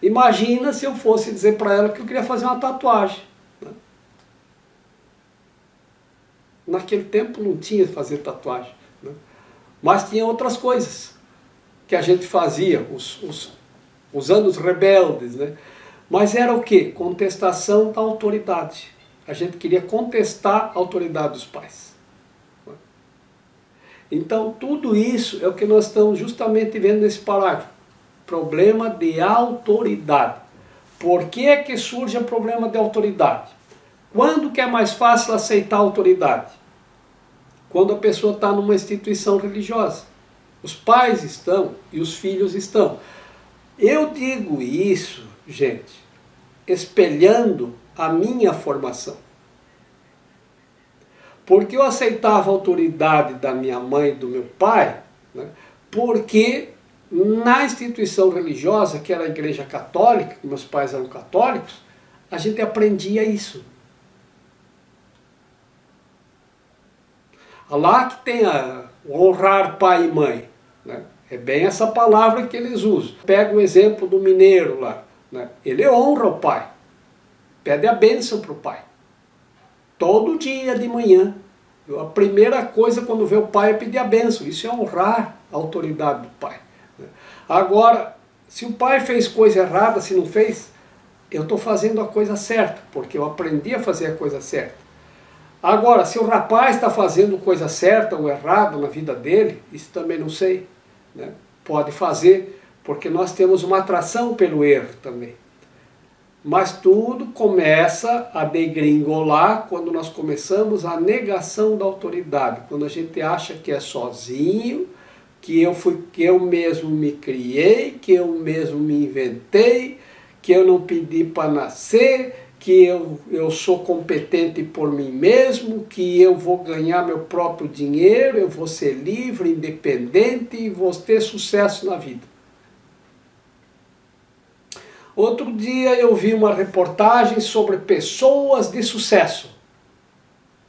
Imagina se eu fosse dizer para ela que eu queria fazer uma tatuagem. Né? Naquele tempo não tinha fazer tatuagem. Né? Mas tinha outras coisas que a gente fazia, os anos rebeldes, né? Mas era o quê? Contestação da autoridade. A gente queria contestar a autoridade dos pais. Então tudo isso é o que nós estamos justamente vendo nesse parágrafo. Problema de autoridade. Por que é que surge o problema de autoridade? Quando que é mais fácil aceitar a autoridade? Quando a pessoa está numa instituição religiosa. Os pais estão e os filhos estão. Eu digo isso, gente, espelhando a minha formação. Porque eu aceitava a autoridade da minha mãe e do meu pai, né, porque na instituição religiosa, que era a igreja católica, que meus pais eram católicos, a gente aprendia isso. Lá que tem honrar pai e mãe. Né? É bem essa palavra que eles usam. Pega o exemplo do mineiro lá. Né? Ele honra o pai. Pede a bênção para o pai. Todo dia de manhã. A primeira coisa quando vê o pai é pedir a bênção. Isso é honrar a autoridade do pai. Né? Agora, se o pai fez coisa errada, se não fez, eu estou fazendo a coisa certa. Porque eu aprendi a fazer a coisa certa. Agora, se o rapaz está fazendo coisa certa ou errada na vida dele, isso também não sei. Né? Pode fazer, porque nós temos uma atração pelo erro também. Mas tudo começa a degringolar quando nós começamos a negação da autoridade, quando a gente acha que é sozinho, que eu mesmo me criei, que eu mesmo me inventei, que eu não pedi para nascer, que eu sou competente por mim mesmo, que eu vou ganhar meu próprio dinheiro, eu vou ser livre, independente e vou ter sucesso na vida. Outro dia eu vi uma reportagem sobre pessoas de sucesso,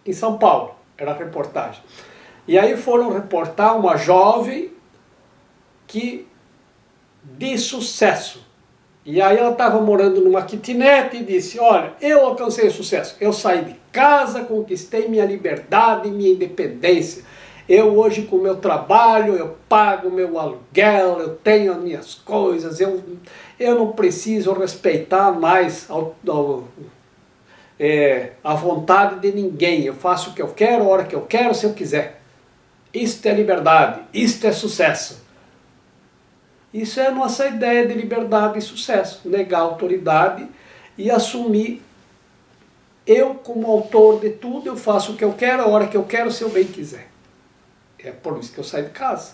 em São Paulo, era a reportagem. E aí foram reportar uma jovem de sucesso. E aí ela estava morando numa kitnet e disse, olha, eu alcancei o sucesso, eu saí de casa, conquistei minha liberdade, minha independência. Eu hoje com o meu trabalho, eu pago meu aluguel, eu tenho as minhas coisas, eu não preciso respeitar mais a vontade de ninguém. Eu faço o que eu quero, a hora que eu quero, se eu quiser. Isto é liberdade, isto é sucesso. Isso é a nossa ideia de liberdade e sucesso. Negar a autoridade e assumir eu como autor de tudo, eu faço o que eu quero, a hora que eu quero, se eu bem quiser. É por isso que eu saio de casa.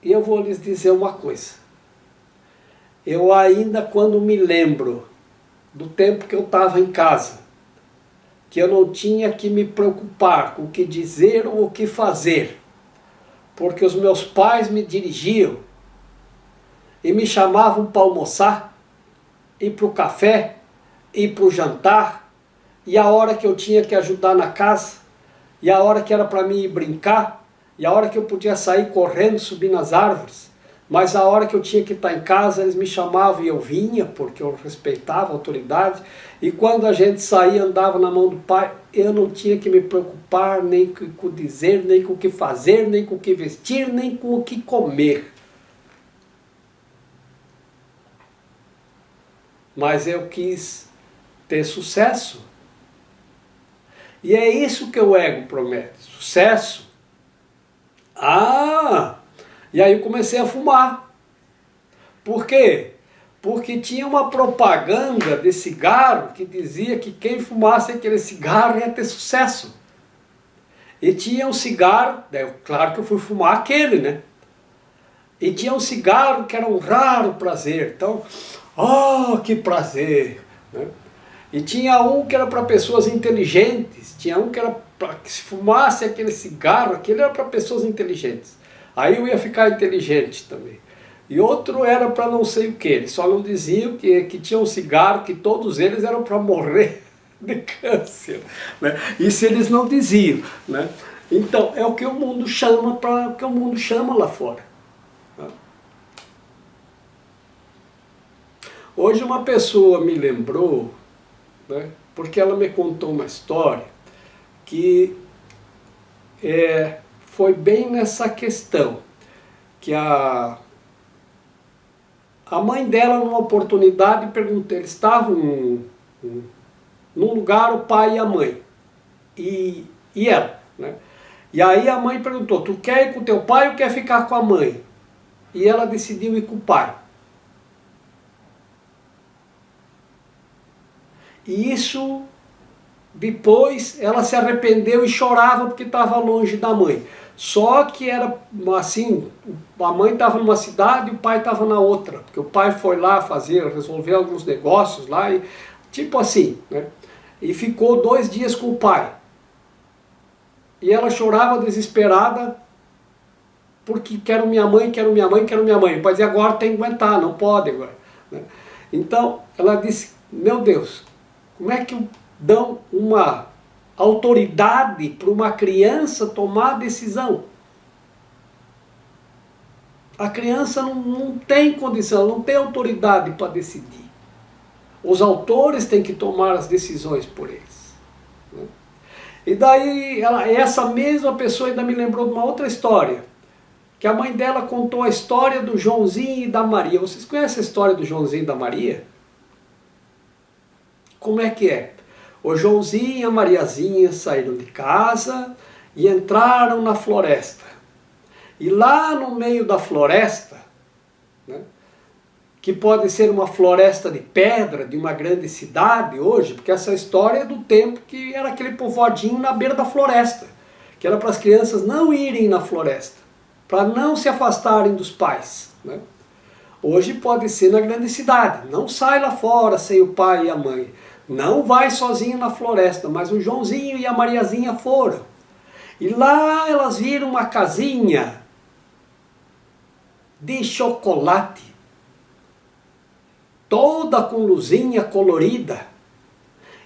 E eu vou lhes dizer uma coisa. Eu ainda quando me lembro do tempo que eu estava em casa, que eu não tinha que me preocupar com o que dizer ou o que fazer, porque os meus pais me dirigiam e me chamavam para almoçar, ir para o café, ir para o jantar, e a hora que eu tinha que ajudar na casa, e a hora que era para mim ir brincar, e a hora que eu podia sair correndo, subir nas árvores, mas a hora que eu tinha que estar em casa, eles me chamavam e eu vinha, porque eu respeitava a autoridade, e quando a gente saía, andava na mão do pai, eu não tinha que me preocupar nem com o dizer, nem com o que fazer, nem com o que vestir, nem com o que comer. Mas eu quis ter sucesso. E é isso que o ego promete, sucesso. E aí eu comecei a fumar. Por quê? Porque tinha uma propaganda de cigarro que dizia que quem fumasse aquele cigarro ia ter sucesso. E tinha um cigarro, claro que eu fui fumar aquele, né? E tinha um cigarro que era um raro prazer. Então, que prazer! Né? E tinha um que era para pessoas inteligentes, tinha um que era para que se fumasse aquele cigarro, aquele era para pessoas inteligentes. Aí eu ia ficar inteligente também. E outro era para não sei o que, eles só não diziam que tinha um cigarro, que todos eles eram para morrer de câncer. Né? Isso eles não diziam. Né? Então, é o que o mundo chama, o que o mundo chama lá fora. Né? Hoje uma pessoa me lembrou, né, porque ela me contou uma história que foi bem nessa questão, que a mãe dela, numa oportunidade, perguntou, eles estavam num lugar, o pai e a mãe, e ela, né? E aí a mãe perguntou, tu quer ir com o teu pai ou quer ficar com a mãe? E ela decidiu ir com o pai. E isso, depois, ela se arrependeu e chorava porque estava longe da mãe. Só que era assim, a mãe estava numa cidade e o pai estava na outra. Porque o pai foi lá resolver alguns negócios lá, e, tipo assim, né? E ficou 2 dias com o pai. E ela chorava desesperada, porque quero minha mãe, quero minha mãe, quero minha mãe. O pai dizia, agora tem que aguentar, não pode agora. Né? Então, ela disse, meu Deus, como é que dão uma autoridade para uma criança tomar decisão? A criança não tem condição, não tem autoridade para decidir. Os autores têm que tomar as decisões por eles. Né? E daí, essa mesma pessoa ainda me lembrou de uma outra história, que a mãe dela contou a história do Joãozinho e da Maria. Vocês conhecem a história do Joãozinho e da Maria? Como é que é? O Joãozinho e a Mariazinha saíram de casa e entraram na floresta. E lá no meio da floresta, né, que pode ser uma floresta de pedra de uma grande cidade hoje, porque essa história é do tempo que era aquele povoadinho na beira da floresta, que era para as crianças não irem na floresta, para não se afastarem dos pais, né? Hoje pode ser na grande cidade, não sai lá fora sem o pai e a mãe, não vai sozinho na floresta, mas o Joãozinho e a Mariazinha foram. E lá elas viram uma casinha de chocolate, toda com luzinha colorida.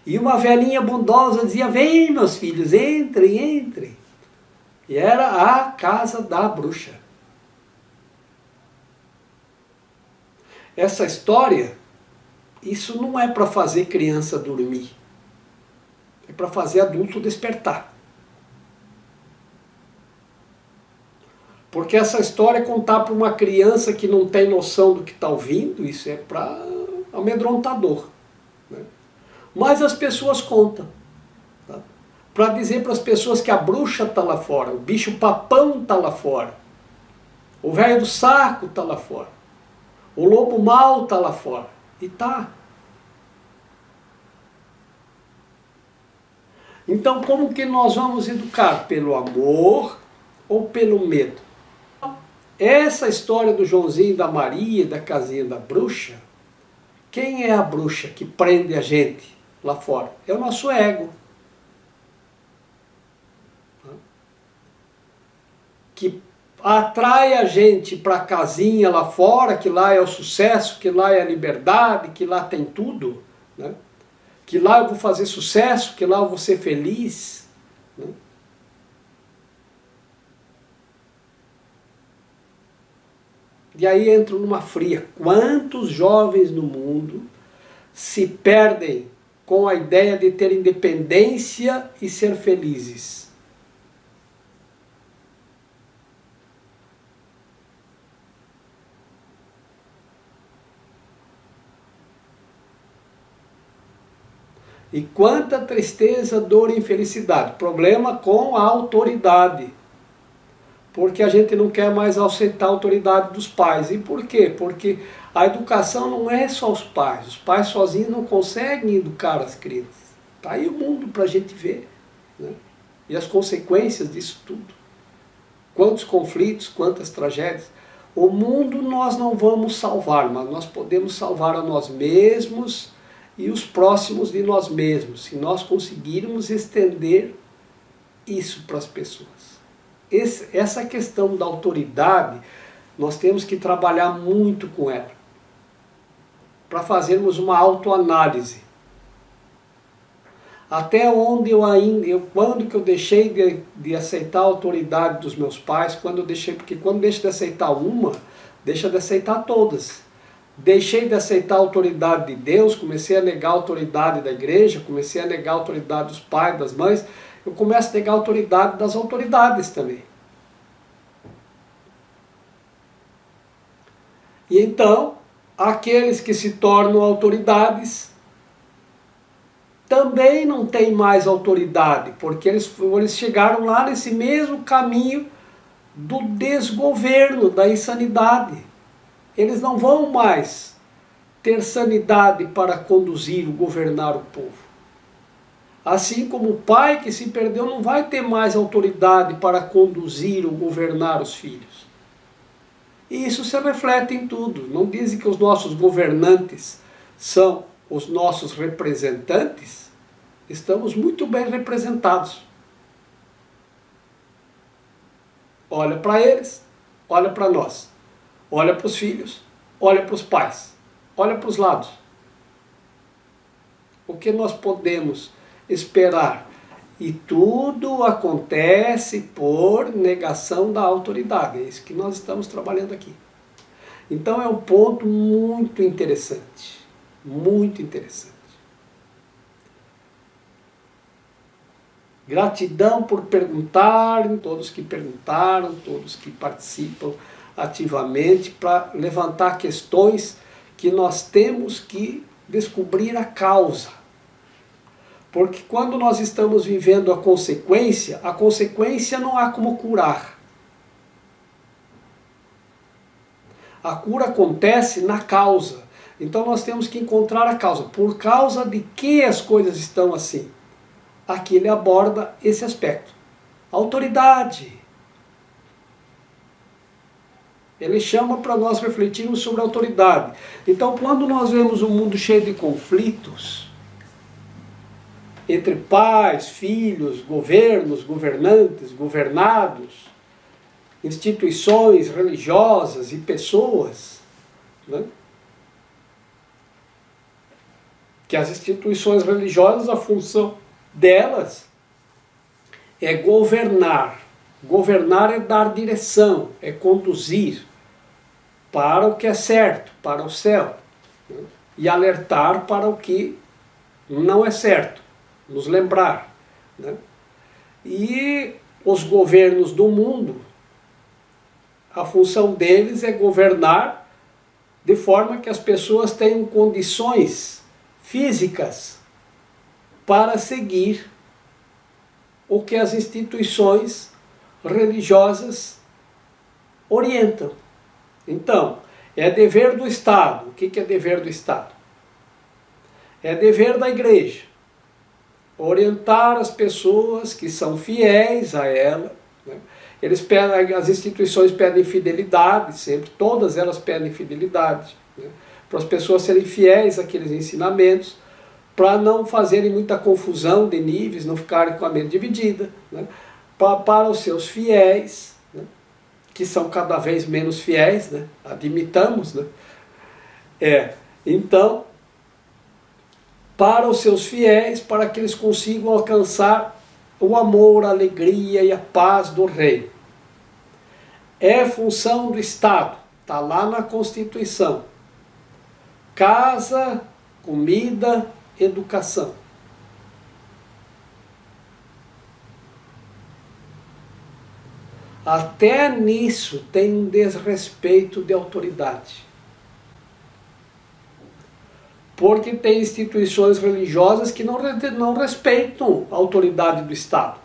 E uma velhinha bondosa dizia: vem, meus filhos, entrem, entrem. E era a casa da bruxa. Essa história, isso não é para fazer criança dormir. É para fazer adulto despertar. Porque essa história é contar para uma criança que não tem noção do que está ouvindo, isso é para amedrontador, né? Mas as pessoas contam, tá? Para dizer para as pessoas que a bruxa está lá fora, o bicho papão está lá fora, o velho do saco está lá fora, o lobo mau está lá fora. E tá. Então como que nós vamos educar? Pelo amor ou pelo medo? Essa história do Joãozinho, da Maria, da casinha da bruxa, quem é a bruxa que prende a gente lá fora? É o nosso ego. Que atrai a gente para a casinha lá fora, que lá é o sucesso, que lá é a liberdade, que lá tem tudo, né? Que lá eu vou fazer sucesso, que lá eu vou ser feliz, né? E aí entro numa fria. Quantos jovens no mundo se perdem com a ideia de ter independência e ser felizes? E quanta tristeza, dor e infelicidade. Problema com a autoridade. Porque a gente não quer mais aceitar a autoridade dos pais. E por quê? Porque a educação não é só os pais. Os pais sozinhos não conseguem educar as crianças. Está aí o mundo para a gente ver, né? E as consequências disso tudo. Quantos conflitos, quantas tragédias. O mundo nós não vamos salvar, mas nós podemos salvar a nós mesmos e os próximos de nós mesmos, se nós conseguirmos estender isso para as pessoas. Essa questão da autoridade, nós temos que trabalhar muito com ela, para fazermos uma autoanálise. Até onde quando que eu deixei de aceitar a autoridade dos meus pais, porque quando deixo de aceitar uma, deixa de aceitar todas. Deixei de aceitar a autoridade de Deus, comecei a negar a autoridade da igreja, comecei a negar a autoridade dos pais, das mães, eu começo a negar a autoridade das autoridades também. E então, aqueles que se tornam autoridades também não têm mais autoridade, porque eles chegaram lá nesse mesmo caminho do desgoverno, da insanidade. Eles não vão mais ter sanidade para conduzir ou governar o povo. Assim como o pai que se perdeu não vai ter mais autoridade para conduzir ou governar os filhos. E isso se reflete em tudo. Não dizem que os nossos governantes são os nossos representantes? Estamos muito bem representados. Olha para eles, olha para nós. Olha para os filhos, olha para os pais, olha para os lados. O que nós podemos esperar? E tudo acontece por negação da autoridade. É isso que nós estamos trabalhando aqui. Então é um ponto muito interessante. Muito interessante. Gratidão por perguntarem, todos que perguntaram, todos que participam ativamente para levantar questões que nós temos que descobrir a causa. Porque quando nós estamos vivendo a consequência não há como curar. A cura acontece na causa. Então nós temos que encontrar a causa. Por causa de que as coisas estão assim? Aqui ele aborda esse aspecto. Autoridade. Ele chama para nós refletirmos sobre a autoridade. Então, quando nós vemos um mundo cheio de conflitos, entre pais, filhos, governos, governantes, governados, instituições religiosas e pessoas, né? Que as instituições religiosas, a função delas é governar. Governar é dar direção, é conduzir para o que é certo, para o céu, né? E alertar para o que não é certo, nos lembrar, né? E os governos do mundo, a função deles é governar de forma que as pessoas tenham condições físicas para seguir o que as instituições religiosas orientam. Então, é dever do Estado. O que é dever do Estado? É dever da igreja orientar as pessoas que são fiéis a ela, né? Eles pedem, as instituições pedem fidelidade, sempre, todas elas pedem fidelidade, né? Para as pessoas serem fiéis àqueles ensinamentos, para não fazerem muita confusão de níveis, não ficarem com a mente dividida, né? Para os seus fiéis, né? Que são cada vez menos fiéis, né? Admitamos, né? Então, para os seus fiéis, para que eles consigam alcançar o amor, a alegria e a paz do reino. É função do Estado, está lá na Constituição. Casa, comida, educação. Até nisso tem um desrespeito de autoridade. Porque tem instituições religiosas que não respeitam a autoridade do Estado.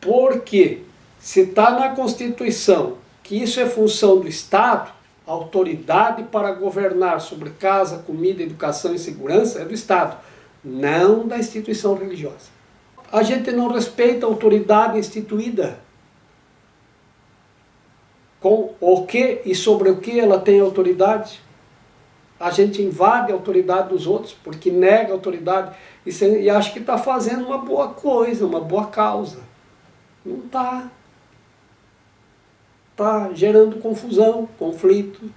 Porque se está na Constituição que isso é função do Estado, a autoridade para governar sobre casa, comida, educação e segurança é do Estado, não da instituição religiosa. A gente não respeita a autoridade instituída. Com o que e sobre o que ela tem autoridade. A gente invade a autoridade dos outros, porque nega a autoridade e acha que está fazendo uma boa coisa, uma boa causa. Não está. Está gerando confusão, conflito,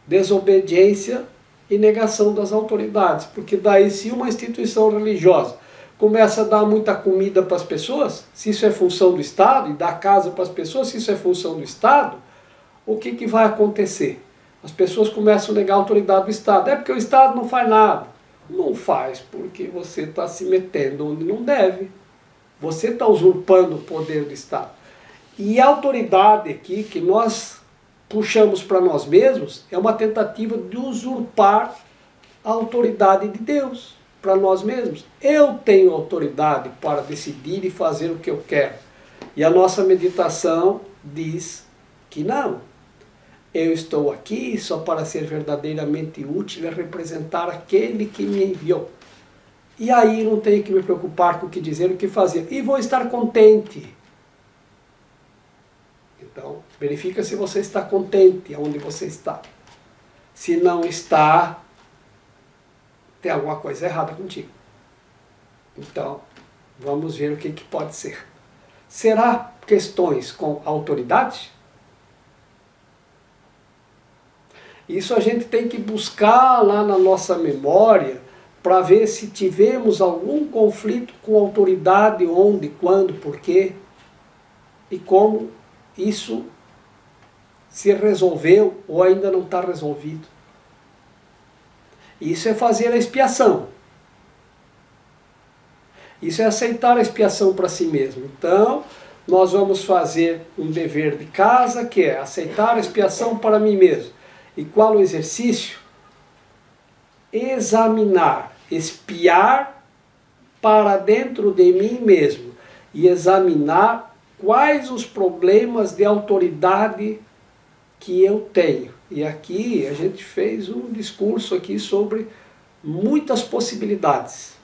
desobediência e negação das autoridades. Porque daí, se uma instituição religiosa começa a dar muita comida para as pessoas, se isso é função do Estado, e dar casa para as pessoas, se isso é função do Estado, o que vai acontecer? As pessoas começam a negar a autoridade do Estado. É porque o Estado não faz nada. Não faz porque você está se metendo onde não deve. Você está usurpando o poder do Estado. E a autoridade aqui, que nós puxamos para nós mesmos, é uma tentativa de usurpar a autoridade de Deus para nós mesmos. Eu tenho autoridade para decidir e fazer o que eu quero. E a nossa meditação diz que não. Eu estou aqui só para ser verdadeiramente útil e representar aquele que me enviou. E aí não tenho que me preocupar com o que dizer, o que fazer. E vou estar contente. Então, verifica se você está contente onde você está. Se não está, tem alguma coisa errada contigo. Então, vamos ver o que pode ser. Será questões com autoridade? Isso a gente tem que buscar lá na nossa memória para ver se tivemos algum conflito com autoridade, onde, quando, por quê e como isso se resolveu ou ainda não está resolvido. Isso é fazer a expiação. Isso é aceitar a expiação para si mesmo. Então, nós vamos fazer um dever de casa, que é aceitar a expiação para mim mesmo. E qual o exercício? Examinar, espiar para dentro de mim mesmo e examinar quais os problemas de autoridade que eu tenho. E aqui a gente fez um discurso aqui sobre muitas possibilidades.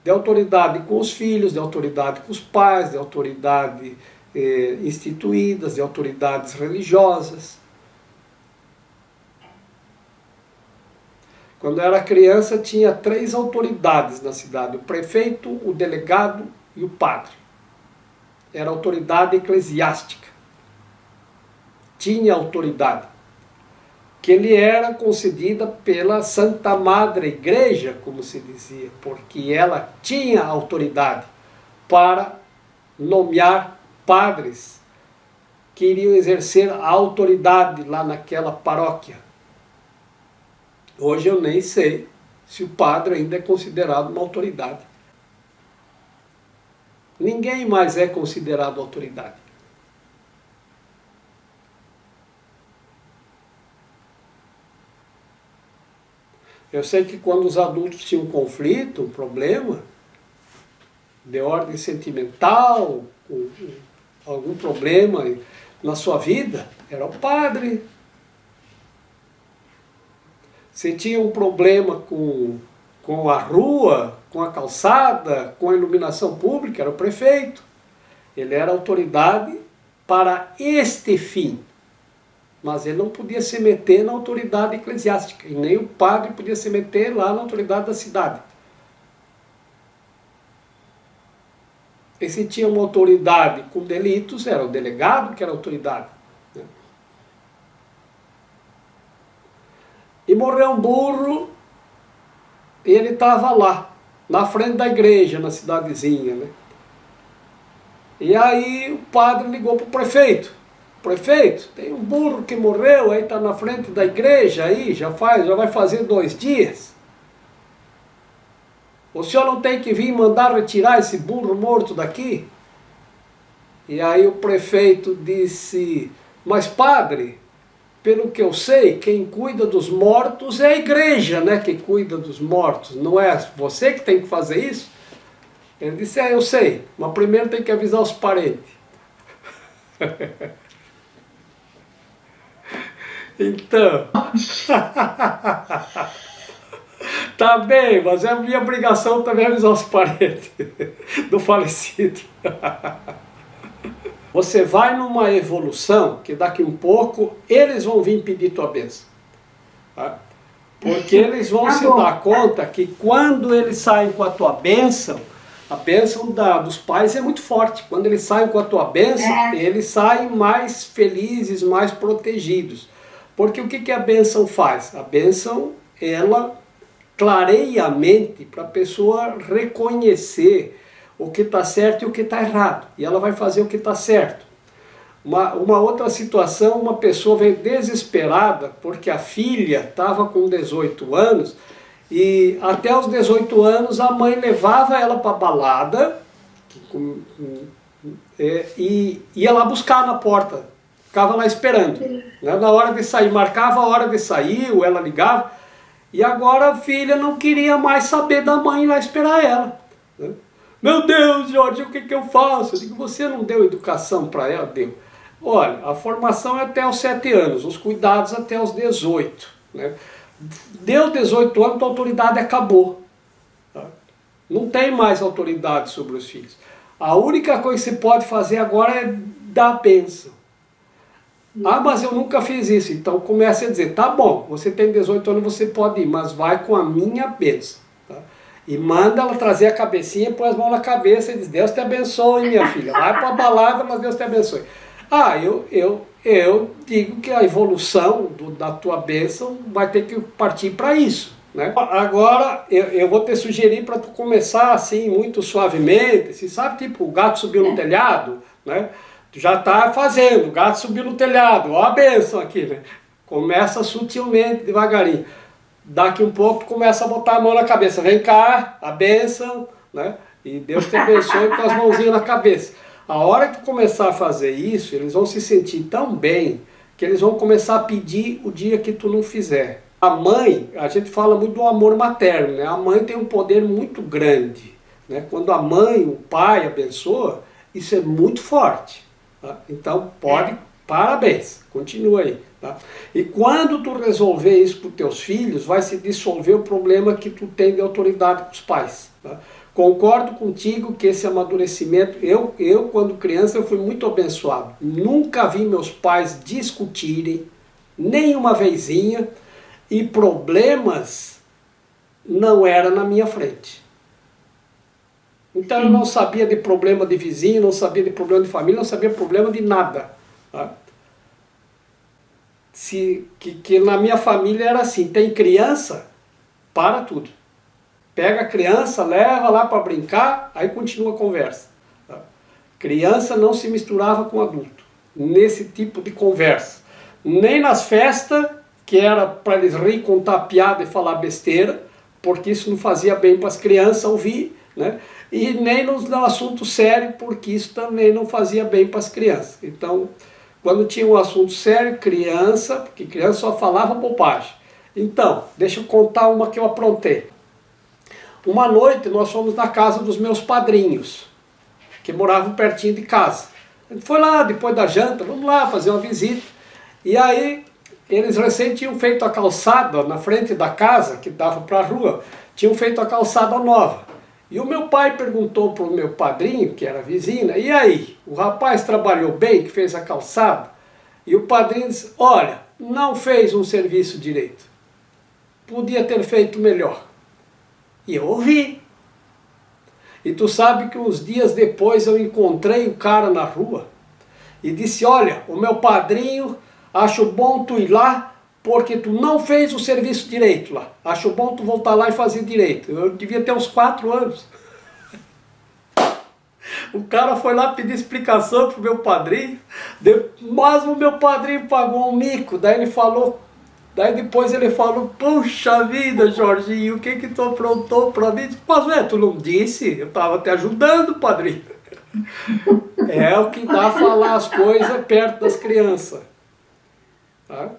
De autoridade com os filhos, de autoridade com os pais, de autoridade instituídas, de autoridades religiosas. Quando eu era criança tinha 3 autoridades na cidade, o prefeito, o delegado e o padre. Era autoridade eclesiástica. Tinha autoridade, que lhe era concedida pela Santa Madre Igreja, como se dizia, porque ela tinha autoridade para nomear padres que iriam exercer a autoridade lá naquela paróquia. Hoje eu nem sei se o padre ainda é considerado uma autoridade. Ninguém mais é considerado autoridade. Eu sei que quando os adultos tinham um conflito, um problema, de ordem sentimental, algum problema na sua vida, era o padre. Se tinha um problema com a rua, com a calçada, com a iluminação pública, era o prefeito. Ele era autoridade para este fim. Mas ele não podia se meter na autoridade eclesiástica. E nem o padre podia se meter lá na autoridade da cidade. E se tinha uma autoridade com delitos, era o delegado que era a autoridade. Né? E morreu um burro, e ele estava lá, na frente da igreja, na cidadezinha. Né? E aí o padre ligou para o prefeito. Prefeito, tem um burro que morreu, aí está na frente da igreja, aí já vai fazer 2 dias. O senhor não tem que vir mandar retirar esse burro morto daqui? E aí o prefeito disse, mas padre, pelo que eu sei, quem cuida dos mortos é a igreja, né, que cuida dos mortos, não é você que tem que fazer isso? Ele disse, eu sei, mas primeiro tem que avisar os parentes. Então, tá bem, mas é a minha obrigação também avisar os parentes do falecido. Você vai numa evolução que daqui um pouco eles vão vir pedir tua bênção. Tá? Porque eles vão se dar conta que quando eles saem com a tua bênção, a bênção dos pais é muito forte. Quando eles saem com a tua bênção, eles saem mais felizes, mais protegidos. Porque o que a bênção faz? A bênção, ela clareia a mente para a pessoa reconhecer o que está certo e o que está errado. E ela vai fazer o que está certo. Uma outra situação, uma pessoa veio desesperada porque a filha estava com 18 anos e até os 18 anos a mãe levava ela para a balada e ia lá buscar na porta. Ficava lá esperando, né? Na hora de sair, marcava a hora de sair, ou ela ligava, e agora a filha não queria mais saber da mãe lá esperar ela. Né? Meu Deus, Jorge, o que eu faço? Eu digo, você não deu educação para ela? Deu. Olha, a formação é até os 7 anos, os cuidados até os 18. Né? Deu 18 anos, a autoridade acabou. Tá? Não tem mais autoridade sobre os filhos. A única coisa que você pode fazer agora é dar a bênção. Ah, mas eu nunca fiz isso. Então comece a dizer, tá bom, você tem 18 anos, você pode ir, mas vai com a minha bênção. Tá? E manda ela trazer a cabecinha, põe as mãos na cabeça e diz, Deus te abençoe, minha filha. Vai para a balada, mas Deus te abençoe. Ah, eu digo que a evolução da tua bênção vai ter que partir para isso. Né? Agora, eu vou te sugerir para tu começar assim, muito suavemente. Você sabe, tipo, o gato subiu no telhado, né? Tu já está fazendo, o gato subiu no telhado, ó a bênção aqui, né? Começa sutilmente, devagarinho. Daqui um pouco tu começa a botar a mão na cabeça. Vem cá, a bênção, né? E Deus te abençoe com as mãozinhas na cabeça. A hora que tu começar a fazer isso, eles vão se sentir tão bem que eles vão começar a pedir o dia que tu não fizer. A mãe, a gente fala muito do amor materno, né? A mãe tem um poder muito grande, né? Quando a mãe, o pai abençoa, isso é muito forte. Tá? Então Parabéns, continua aí. Tá? E quando tu resolver isso com teus filhos, vai se dissolver o problema que tu tem de autoridade com os pais. Tá? Concordo contigo que esse amadurecimento, eu quando criança eu fui muito abençoado. Nunca vi meus pais discutirem, nem uma vezinha, e problemas não era na minha frente. Então eu não sabia de problema de vizinho, não sabia de problema de família, não sabia problema de nada. Tá? Que na minha família era assim, tem criança, para tudo. Pega a criança, leva lá para brincar, aí continua a conversa. Tá? Criança não se misturava com adulto, nesse tipo de conversa. Nem nas festas, que era para eles rir, contar piada e falar besteira, porque isso não fazia bem para as crianças ouvir, né? E nem no assunto sério, porque isso também não fazia bem para as crianças. Então, quando tinha um assunto sério, criança, porque criança só falava bobagem. Então, deixa eu contar uma que eu aprontei. Uma noite nós fomos na casa dos meus padrinhos, que moravam pertinho de casa. A gente foi lá, depois da janta, vamos lá fazer uma visita. E aí, eles recém tinham feito a calçada na frente da casa, que dava para a rua, tinham feito a calçada nova. E o meu pai perguntou para o meu padrinho, que era vizinho, e aí, o rapaz trabalhou bem, que fez a calçada? E o padrinho disse, olha, não fez um serviço direito. Podia ter feito melhor. E eu ouvi. E tu sabe que uns dias depois eu encontrei o cara na rua e disse, olha, o meu padrinho, acho bom tu ir lá, porque tu não fez o serviço direito lá. Acho bom tu voltar lá e fazer direito. Eu devia ter uns 4 anos. O cara foi lá pedir explicação pro meu padrinho, mas o meu padrinho pagou um mico, daí depois ele falou, puxa vida, Jorginho, o que tu aprontou pra mim? Mas tu não disse? Eu tava te ajudando, padrinho. É o que dá a falar as coisas perto das crianças. Tá?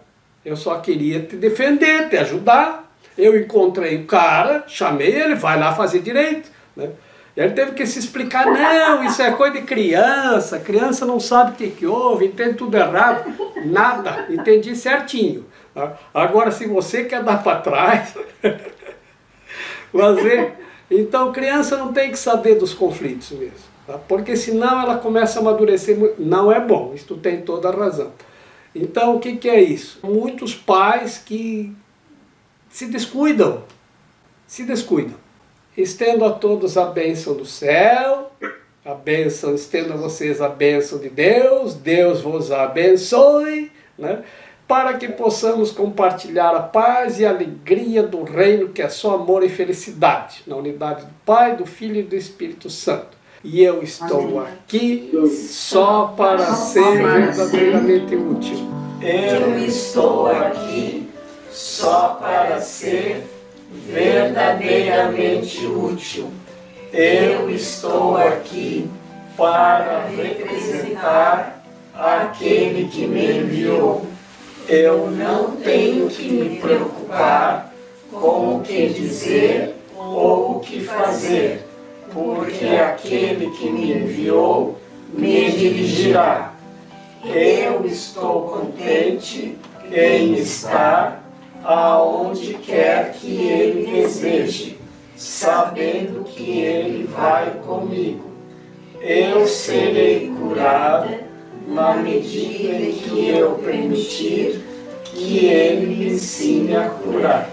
Eu só queria te defender, te ajudar. Eu encontrei o cara, chamei ele, vai lá fazer direito. Né? Ele teve que se explicar, não, isso é coisa de criança, criança não sabe o que houve, entende tudo errado. Nada, entendi certinho. Agora, se você quer dar para trás, então criança não tem que saber dos conflitos mesmo, tá? Porque senão ela começa a amadurecer, não é bom, isso tu tem toda a razão. Então o que é isso? Muitos pais que se descuidam. Estendo a todos a bênção do céu, estendo a vocês a bênção de Deus, Deus vos abençoe, né? Para que possamos compartilhar a paz e a alegria do reino, que é só amor e felicidade, na unidade do Pai, do Filho e do Espírito Santo. E eu estou aqui só para ser verdadeiramente útil. Eu estou aqui só para ser verdadeiramente útil. Eu estou aqui para representar aquele que me enviou. Eu não tenho que me preocupar com o que dizer ou o que fazer, porque aquele que me enviou me dirigirá. Eu estou contente em estar aonde quer que Ele deseje, sabendo que Ele vai comigo. Eu serei curada na medida em que eu permitir que Ele me ensine a curar.